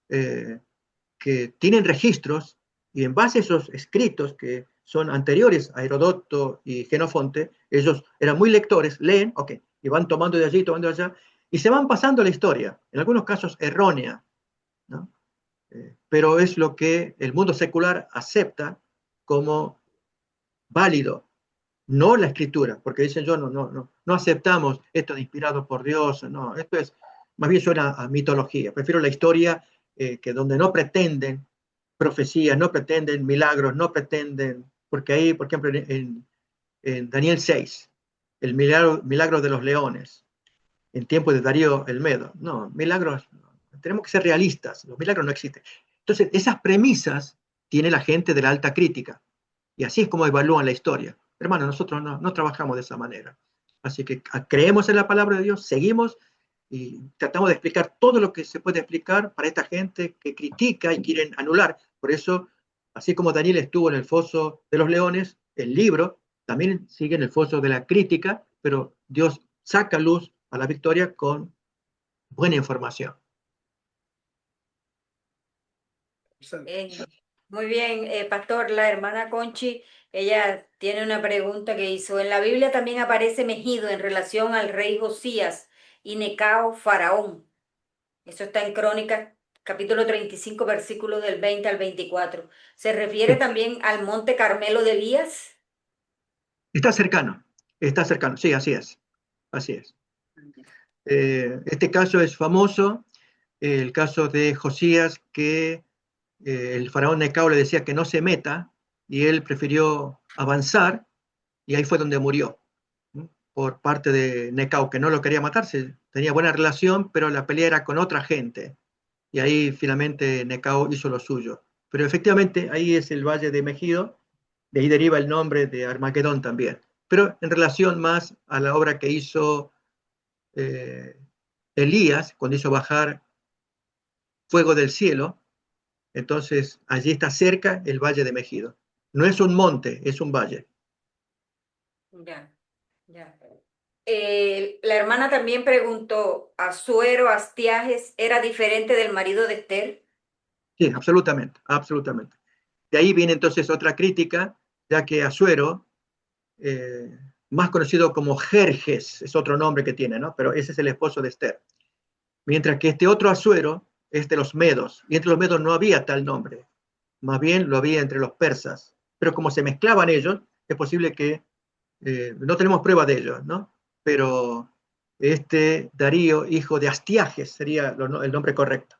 que tienen registros y en base a esos escritos que son anteriores a Herodoto y Jenofonte, ellos eran muy lectores, leen, ok, y van tomando de allí, tomando de allá, y se van pasando la historia, en algunos casos errónea, ¿no? Pero es lo que el mundo secular acepta como válido, no la escritura, porque dicen yo no aceptamos esto de inspirado por Dios, no, esto es, más bien suena a mitología, prefiero la historia que donde no pretenden profecías, no pretenden milagros, no pretenden, porque ahí, por ejemplo, en Daniel 6, el milagro de los leones, en tiempo de Darío el Medo, no, milagros, tenemos que ser realistas, los milagros no existen. Entonces, esas premisas tiene la gente de la alta crítica, y así es como evalúan la historia. Hermano, nosotros no trabajamos de esa manera. Así que creemos en la palabra de Dios, seguimos y tratamos de explicar todo lo que se puede explicar para esta gente que critica y quieren anular. Por eso, así como Daniel estuvo en el foso de los leones, el libro también sigue en el foso de la crítica, pero Dios saca luz a la victoria con buena información. Muy bien, pastor, la hermana Conchi, ella tiene una pregunta que hizo. En la Biblia también aparece Megido en relación al rey Josías y Necao, faraón. Eso está en Crónicas, capítulo 35, versículos del 20 al 24. ¿Se refiere también al monte Carmelo de Elías? Está cercano, sí, así es. Así es. Este caso es famoso, el caso de Josías, que el faraón Necao le decía que no se meta, y él prefirió avanzar, y ahí fue donde murió, ¿no? Por parte de Necao, que no lo quería matar, tenía buena relación, pero la pelea era con otra gente, y ahí finalmente Necao hizo lo suyo. Pero efectivamente ahí es el valle de Megido, de ahí deriva el nombre de Armagedón también, pero en relación más a la obra que hizo Elías, cuando hizo bajar fuego del cielo. Entonces allí está cerca el valle de Megido. No es un monte, es un valle. Ya, ya. La hermana también preguntó, ¿Asuero Astiages era diferente del marido de Esther? Sí, absolutamente, absolutamente. De ahí viene entonces otra crítica, ya que Asuero, más conocido como Jerjes, es otro nombre que tiene, ¿no? Pero ese es el esposo de Esther. Mientras que este otro Asuero es de los medos, y entre los medos no había tal nombre, más bien lo había entre los persas. Pero como se mezclaban ellos, es posible que, no tenemos prueba de ello, ¿no? Pero este Darío, hijo de Astiages, sería el nombre correcto.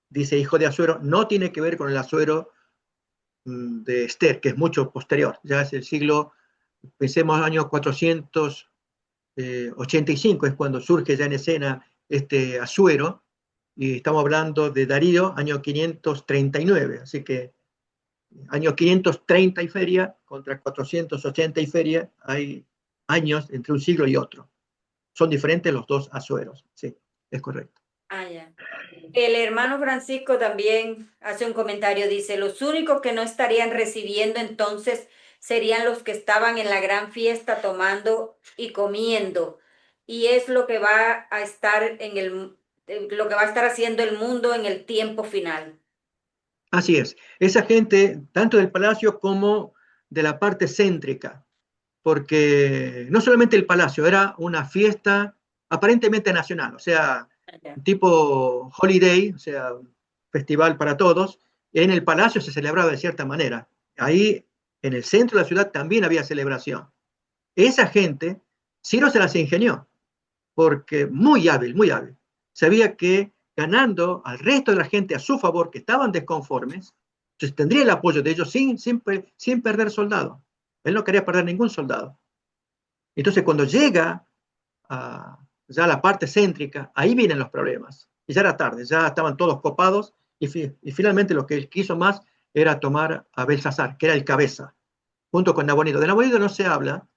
Dice hijo de Asuero, no tiene que ver con el Asuero de Esther, que es mucho posterior, ya es el siglo, pensemos año 485, es cuando surge ya en escena este Asuero, y estamos hablando de Darío, año 539, así que año 530 y feria contra 480 y feria, hay años entre un siglo y otro. Son diferentes los dos Asueros, sí, es correcto. Ah, ya. El hermano Francisco también hace un comentario, dice, los únicos que no estarían recibiendo entonces serían los que estaban en la gran fiesta tomando y comiendo. Y es lo que va a estar lo que va a estar haciendo el mundo en el tiempo final. Así es. Esa gente, tanto del palacio como de la parte céntrica, porque no solamente el palacio, era una fiesta aparentemente nacional, o sea, tipo holiday, o sea, festival para todos. En el palacio se celebraba de cierta manera. Ahí, en el centro de la ciudad, también había celebración. Esa gente, Ciro se las ingenió, porque muy hábil, muy hábil. Sabía que ganando al resto de la gente a su favor, que estaban desconformes, entonces tendría el apoyo de ellos sin perder soldados. Él no quería perder ningún soldado. Entonces, cuando llega ya a la parte céntrica, ahí vienen los problemas. Y ya era tarde, ya estaban todos copados, y finalmente lo que él quiso más era tomar a Belsasar, que era el cabeza, junto con Nabonido. De Nabonido no se habla,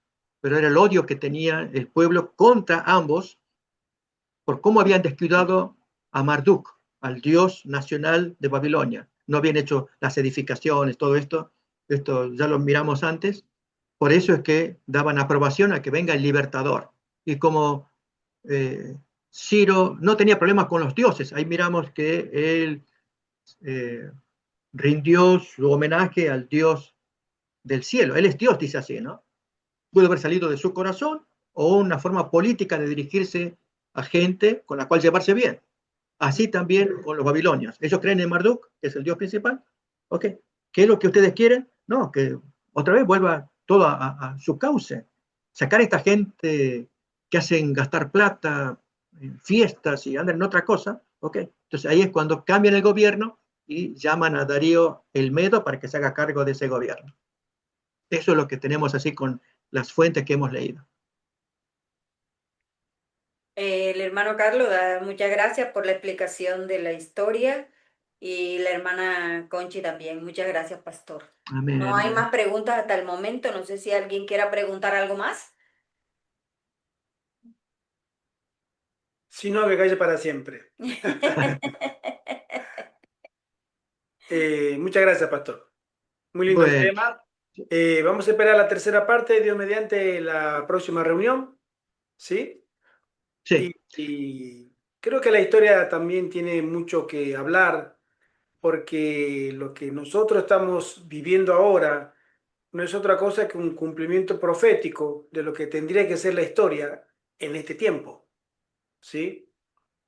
pero era el odio que tenía el pueblo contra ambos por cómo habían descuidado a Marduk, al Dios nacional de Babilonia. No habían hecho las edificaciones, todo esto ya lo miramos antes. Por eso es que daban aprobación a que venga el libertador. Y como Ciro no tenía problemas con los dioses, ahí miramos que él rindió su homenaje al Dios del cielo. Él es Dios, dice así, ¿no? Pudo haber salido de su corazón o una forma política de dirigirse a gente con la cual llevarse bien. Así también con los babilonios. Ellos creen en Marduk, que es el dios principal. ¿Ok? ¿Qué es lo que ustedes quieren? No, que otra vez vuelva todo a su cauce. Sacar a esta gente que hacen gastar plata en fiestas y andan en otra cosa. ¿Ok? Entonces ahí es cuando cambian el gobierno y llaman a Darío el Medo para que se haga cargo de ese gobierno. Eso es lo que tenemos así con las fuentes que hemos leído. El hermano Carlos da muchas gracias por la explicación de la historia y la hermana Conchi también. Muchas gracias, pastor. Amén. No hay Amén. más preguntas hasta el momento. No sé si alguien quiera preguntar algo más. Si no, que calle para siempre. Muchas gracias, pastor. Muy lindo el Bueno, tema. Vamos a esperar la tercera parte, Dios mediante, la próxima reunión. ¿Sí? sí. Y creo que la historia también tiene mucho que hablar, porque lo que nosotros estamos viviendo ahora no es otra cosa que un cumplimiento profético de lo que tendría que ser la historia en este tiempo. ¿Sí?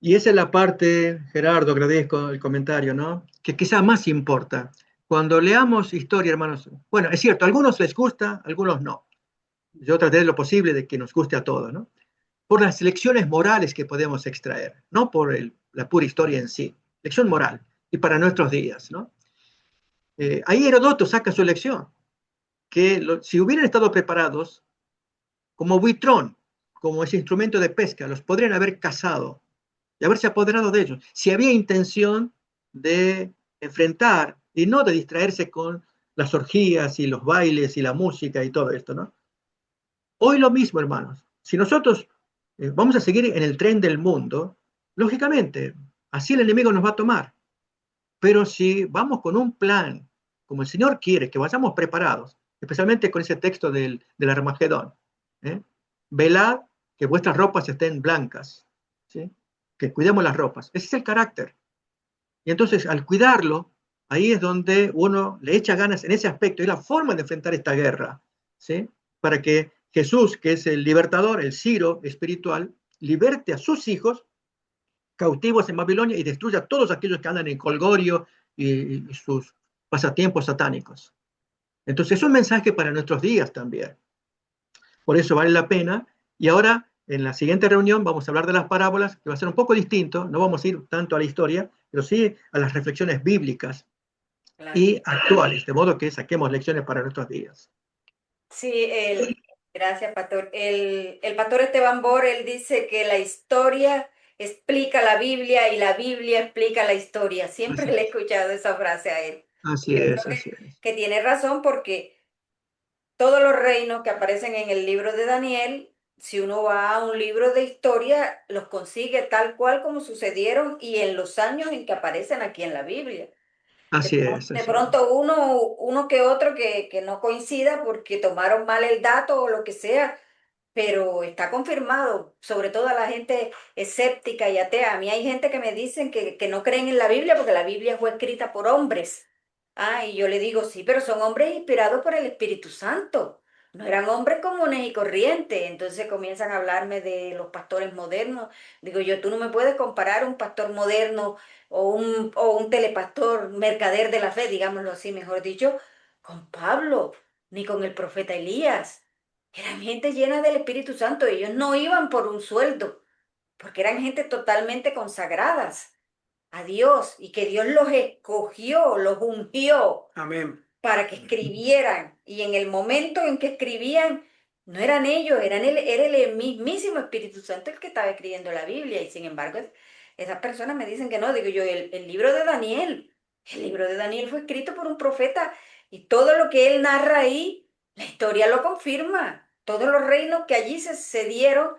Y esa es la parte, Gerardo, agradezco el comentario, ¿no? Que quizá más importa. Cuando leamos historia, hermanos, bueno, es cierto, a algunos les gusta, a algunos no. Yo trataré lo posible de que nos guste a todos, ¿no? Por las lecciones morales que podemos extraer, no por la pura historia en sí, lección moral, y para nuestros días, ¿no? Ahí Herodoto saca su lección, que si hubieran estado preparados, como buitrón, como ese instrumento de pesca, los podrían haber cazado y haberse apoderado de ellos, si había intención de enfrentar y no de distraerse con las orgías y los bailes y la música y todo esto, ¿no? Hoy lo mismo, hermanos. Si nosotros vamos a seguir en el tren del mundo, lógicamente, así el enemigo nos va a tomar. Pero si vamos con un plan, como el Señor quiere, que vayamos preparados, especialmente con ese texto del Armagedón, ¿eh? Velad que vuestras ropas estén blancas, ¿sí? Que cuidemos las ropas. Ese es el carácter. Y entonces, al cuidarlo, ahí es donde uno le echa ganas en ese aspecto, y la forma de enfrentar esta guerra, ¿sí? Para que Jesús, que es el libertador, el Ciro espiritual, liberte a sus hijos cautivos en Babilonia y destruya a todos aquellos que andan en colgorio y sus pasatiempos satánicos. Entonces, es un mensaje para nuestros días también. Por eso vale la pena. Y ahora, en la siguiente reunión, vamos a hablar de las parábolas, que va a ser un poco distinto. No vamos a ir tanto a la historia, pero sí a las reflexiones bíblicas Claro. y actuales, de modo que saquemos lecciones para nuestros días. Sí, gracias, pastor. El pastor Esteban Bor, él dice que la historia explica la Biblia y la Biblia explica la historia. Siempre Así le he es, escuchado esa frase a él. Y así yo es, creo así es. que tiene razón porque todos los reinos que aparecen en el libro de Daniel, si uno va a un libro de historia, los consigue tal cual como sucedieron y en los años en que aparecen aquí en la Biblia. Así es, De así es. pronto uno que otro que no coincida porque tomaron mal el dato o lo que sea, pero está confirmado, sobre todo a la gente escéptica y atea. A mí hay gente que me dicen que no creen en la Biblia porque la Biblia fue escrita por hombres. Ah, y yo le digo, sí, pero son hombres inspirados por el Espíritu Santo. No eran hombres comunes y corrientes. Entonces comienzan a hablarme de los pastores modernos. Digo yo, tú no me puedes comparar un pastor moderno o un telepastor, mercader de la fe, digámoslo así, mejor dicho, con Pablo, ni con el profeta Elías. Eran gente llena del Espíritu Santo. Ellos no iban por un sueldo, porque eran gente totalmente consagradas a Dios y que Dios los escogió, los ungió Amén. para que escribieran. Y en el momento en que escribían, no eran ellos, era el mismísimo Espíritu Santo el que estaba escribiendo la Biblia. Y sin embargo, esas personas me dicen que no. Digo yo, el libro de Daniel fue escrito por un profeta y todo lo que él narra ahí, la historia lo confirma. Todos los reinos que allí se dieron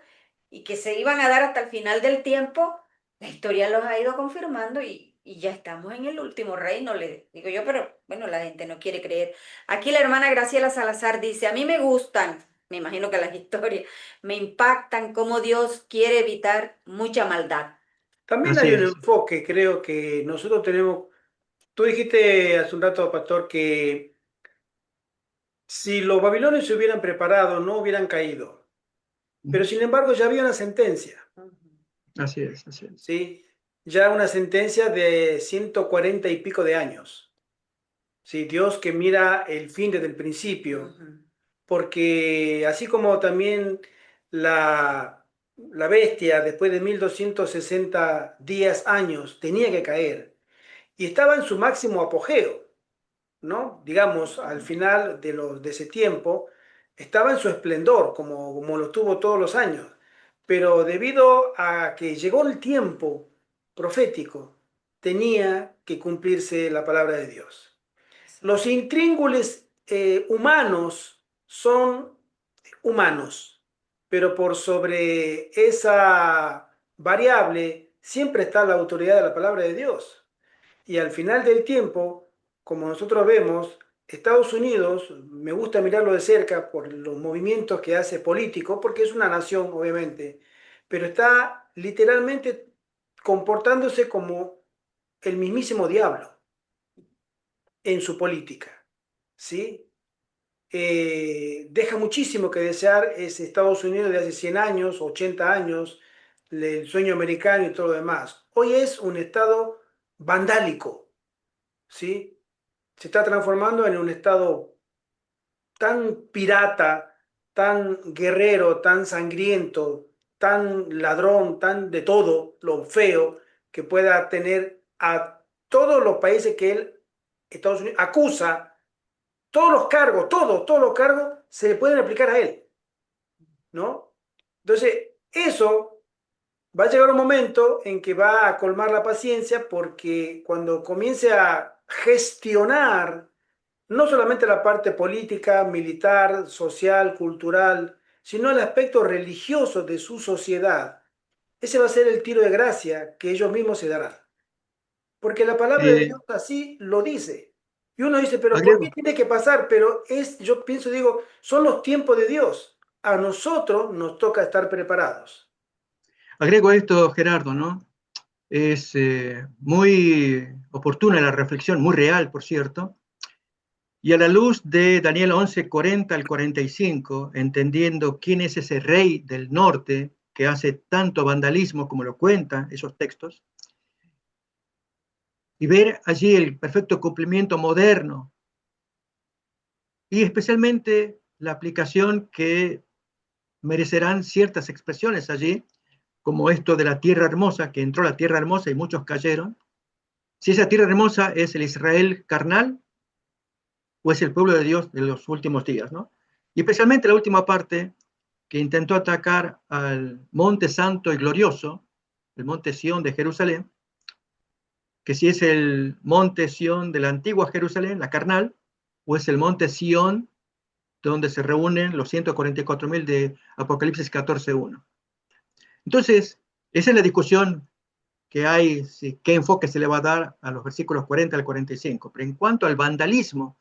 y que se iban a dar hasta el final del tiempo, la historia los ha ido confirmando y y ya estamos en el último reino, le digo yo, pero bueno, la gente no quiere creer. Aquí la hermana Graciela Salazar dice, a mí me gustan, me imagino que las historias, me impactan cómo Dios quiere evitar mucha maldad. También Así hay un es. enfoque, creo que nosotros tenemos, tú dijiste hace un rato, pastor, que si los babilonios se hubieran preparado, no hubieran caído. Pero sin embargo ya había una sentencia, Así es, así es. ¿sí? Ya una sentencia de 140 y pico de años. ¿Sí? Dios que mira el fin desde el principio, Ujú. porque así como también la bestia después de 1260 días, años, tenía que caer y estaba en su máximo apogeo, ¿no? Digamos, al final de ese tiempo, estaba en su esplendor, como lo tuvo todos los años. Pero debido a que llegó el tiempo profético, tenía que cumplirse la palabra de Dios. Los intríngulis humanos son humanos, pero por sobre esa variable siempre está la autoridad de la palabra de Dios. Y al final del tiempo, como nosotros vemos, Estados Unidos, me gusta mirarlo de cerca por los movimientos que hace político, porque es una nación, obviamente, pero está literalmente comportándose como el mismísimo diablo en su política, ¿sí? Deja muchísimo que desear ese Estados Unidos de hace 100 años, 80 años, el sueño americano y todo lo demás. Hoy es un estado vandálico, ¿sí? Se está transformando en un estado tan pirata, tan guerrero, tan sangriento, tan ladrón, tan de todo, lo feo, que pueda tener a todos los países que él, Estados Unidos, acusa, todos los cargos, todos los cargos se le pueden aplicar a él, ¿no? Entonces, eso va a llegar un momento en que va a colmar la paciencia porque cuando comience a gestionar no solamente la parte política, militar, social, cultural, sino el aspecto religioso de su sociedad, ese va a ser el tiro de gracia que ellos mismos se darán. Porque la palabra de Eh, Dios así lo dice. Y uno dice, pero ¿por qué agrego, tiene que pasar? Pero yo pienso, digo, son los tiempos de Dios. A nosotros nos toca estar preparados. agrego esto, Gerardo, ¿no? Es muy oportuna la reflexión, muy real, por cierto. Y a la luz de Daniel 11, 40 al 45, entendiendo quién es ese rey del norte que hace tanto vandalismo como lo cuentan esos textos, y ver allí el perfecto cumplimiento moderno y especialmente la aplicación que merecerán ciertas expresiones allí, como esto de la tierra hermosa, que entró la tierra hermosa y muchos cayeron. Si esa tierra hermosa es el Israel carnal o es el pueblo de Dios de los últimos días, ¿no? Y especialmente la última parte que intentó atacar al monte santo y glorioso, el monte Sión de Jerusalén, que si es el monte Sión de la antigua Jerusalén, la carnal, o es el monte Sión donde se reúnen los 144.000 de Apocalipsis 14.1. Entonces, esa es la discusión que hay, si, qué enfoque se le va a dar a los versículos 40 al 45. Pero en cuanto al vandalismo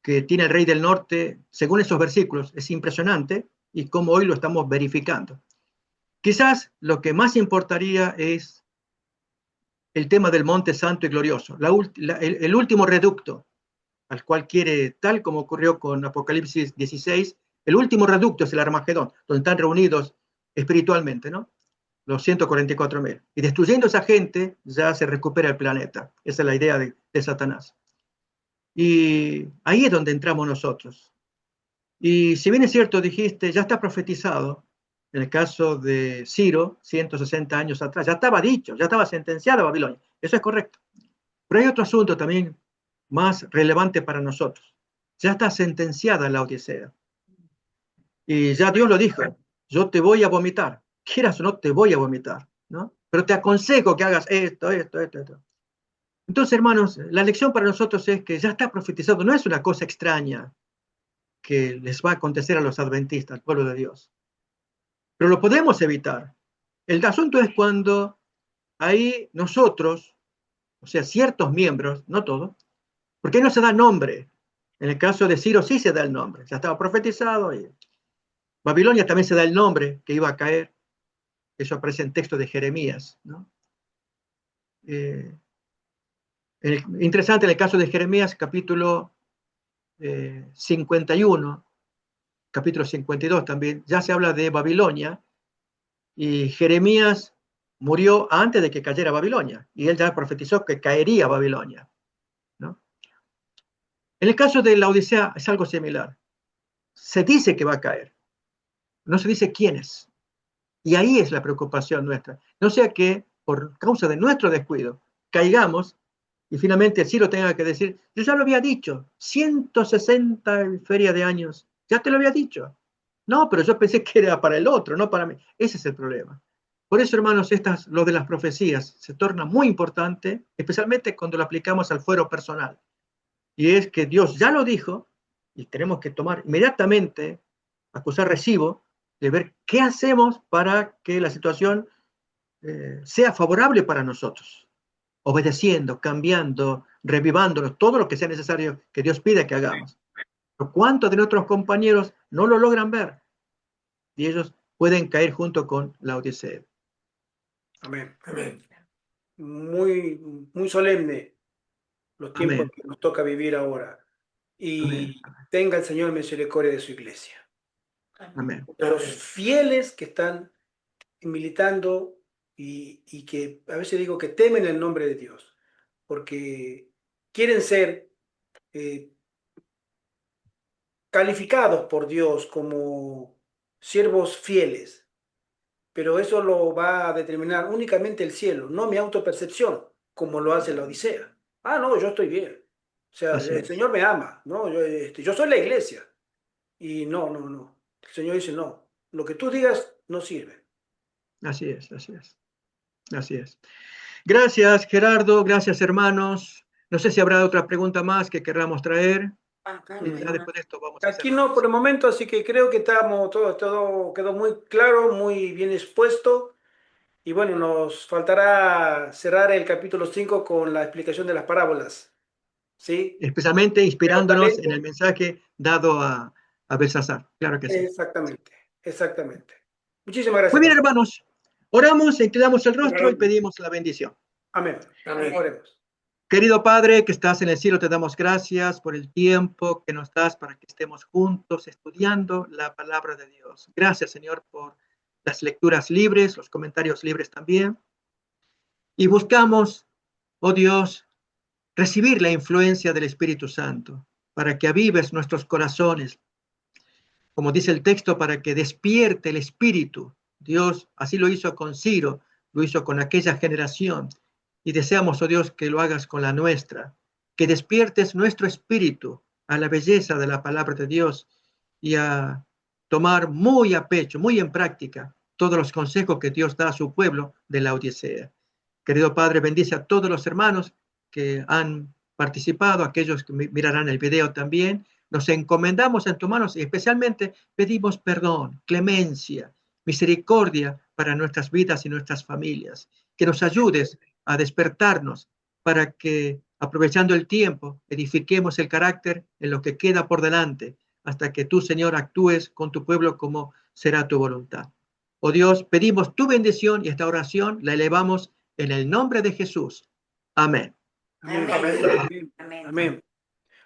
que tiene el rey del norte, según esos versículos, es impresionante y como hoy lo estamos verificando. Quizás lo que más importaría es el tema del monte santo y glorioso, el último reducto al cual quiere, tal como ocurrió con Apocalipsis 16, el último reducto es el Armagedón, donde están reunidos espiritualmente, ¿no? Los 144.000. Y destruyendo a esa gente, ya se recupera el planeta. Esa es la idea de Satanás. Y ahí es donde entramos nosotros. Y si bien es cierto, dijiste, ya está profetizado, en el caso de Ciro, 160 años atrás, ya estaba dicho, ya estaba sentenciada Babilonia. Eso es correcto. Pero hay otro asunto también más relevante para nosotros. Ya está sentenciada la Odisea. Y ya Dios lo dijo, yo te voy a vomitar. Quieras o no, te voy a vomitar, ¿no? Pero te aconsejo que hagas esto. Entonces, hermanos, la lección para nosotros es que ya está profetizado. No es una cosa extraña que les va a acontecer a los adventistas, al pueblo de Dios. Pero lo podemos evitar. El asunto es cuando ahí nosotros o sea, ciertos miembros, no todos, porque no se da nombre. En el caso de Ciro sí se da el nombre, ya estaba profetizado. Y Babilonia también se da el nombre que iba a caer. Eso aparece en texto de Jeremías, ¿no? Interesante, en el caso de Jeremías, capítulo 51, capítulo 52 también, ya se habla de Babilonia, y Jeremías murió antes de que cayera Babilonia, y él ya profetizó que caería Babilonia, ¿no? En el caso de la Odisea es algo similar. Se dice que va a caer, no se dice quiénes. Y ahí es la preocupación nuestra. No sea que por causa de nuestro descuido caigamos y finalmente Ciro tenga que decir, yo ya lo había dicho, 160 en feria de años, ya te lo había dicho. No, pero yo pensé que era para el otro, no para mí. Ese es el problema. Por eso, hermanos, lo de las profecías se torna muy importante, especialmente cuando lo aplicamos al fuero personal. Y es que Dios ya lo dijo y tenemos que tomar inmediatamente, acusar recibo, de ver qué hacemos para que la situación sea favorable para nosotros, obedeciendo, cambiando, revivándonos, todo lo que sea necesario que Dios pide que hagamos. Pero ¿cuántos de nuestros compañeros no lo logran ver? Y ellos pueden caer junto con la Odisea. Amén. Amén. Muy, muy solemne los tiempos Amén. que nos toca vivir ahora. Y Amén. tenga el Señor misericordia de su iglesia. Amén. De los fieles que están militando y que a veces digo que temen el nombre de Dios, porque quieren ser calificados por Dios como siervos fieles, pero eso lo va a determinar únicamente el cielo, no mi autopercepción, como lo hace la Odisea. Ah, no, yo estoy bien. O sea, Así el es. Señor me ama, ¿no? Yo soy la iglesia. Y no. El Señor dice, no, lo que tú digas no sirve. Así es, así es. Así es. Gracias, Gerardo. Gracias, hermanos. No sé si habrá otra pregunta más que queramos traer. Y ya después de esto vamos a hacer. Aquí no por el momento, así que creo que todo quedó muy claro, muy bien expuesto. Y bueno, nos faltará cerrar el capítulo 5 con la explicación de las parábolas. ¿Sí? Especialmente inspirándonos en Talento. el mensaje dado a Belsasar. Claro que sí. Exactamente. Muchísimas gracias. Muy bien, hermanos. Oramos, inclinamos el rostro y pedimos la bendición. Amén. Oremos. Querido Padre que estás en el cielo, te damos gracias por el tiempo que nos das para que estemos juntos estudiando la palabra de Dios. Gracias, Señor, por las lecturas libres, los comentarios libres también. Y buscamos, oh Dios, recibir la influencia del Espíritu Santo para que avives nuestros corazones. Como dice el texto, para que despierte el Espíritu. Dios así lo hizo con Ciro, lo hizo con aquella generación. Y deseamos, oh Dios, que lo hagas con la nuestra, que despiertes nuestro espíritu a la belleza de la palabra de Dios y a tomar muy a pecho, muy en práctica, todos los consejos que Dios da a su pueblo de la Odisea. Querido Padre, bendice a todos los hermanos que han participado, aquellos que mirarán el video también. Nos encomendamos en tus manos y especialmente pedimos perdón, clemencia, misericordia para nuestras vidas y nuestras familias. Que nos ayudes a despertarnos para que, aprovechando el tiempo, edifiquemos el carácter en lo que queda por delante, hasta que tú, Señor, actúes con tu pueblo como será tu voluntad. Oh Dios, pedimos tu bendición y esta oración la elevamos en el nombre de Jesús. Amén. Amén.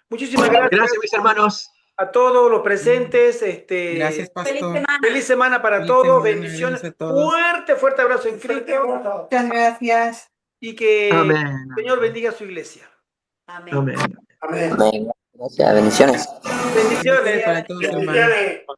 Muchísimas gracias. Gracias, mis hermanos. A todos los presentes. Gracias, pastor. Feliz semana para Feliz todos. semana, Bendiciones. gracias a todos. Fuerte abrazo en Cristo. Muchas gracias. Y que Amén. el Señor bendiga a su iglesia. Amén. Amén. Gracias, bendiciones. Bendiciones. Para todos, hermanos.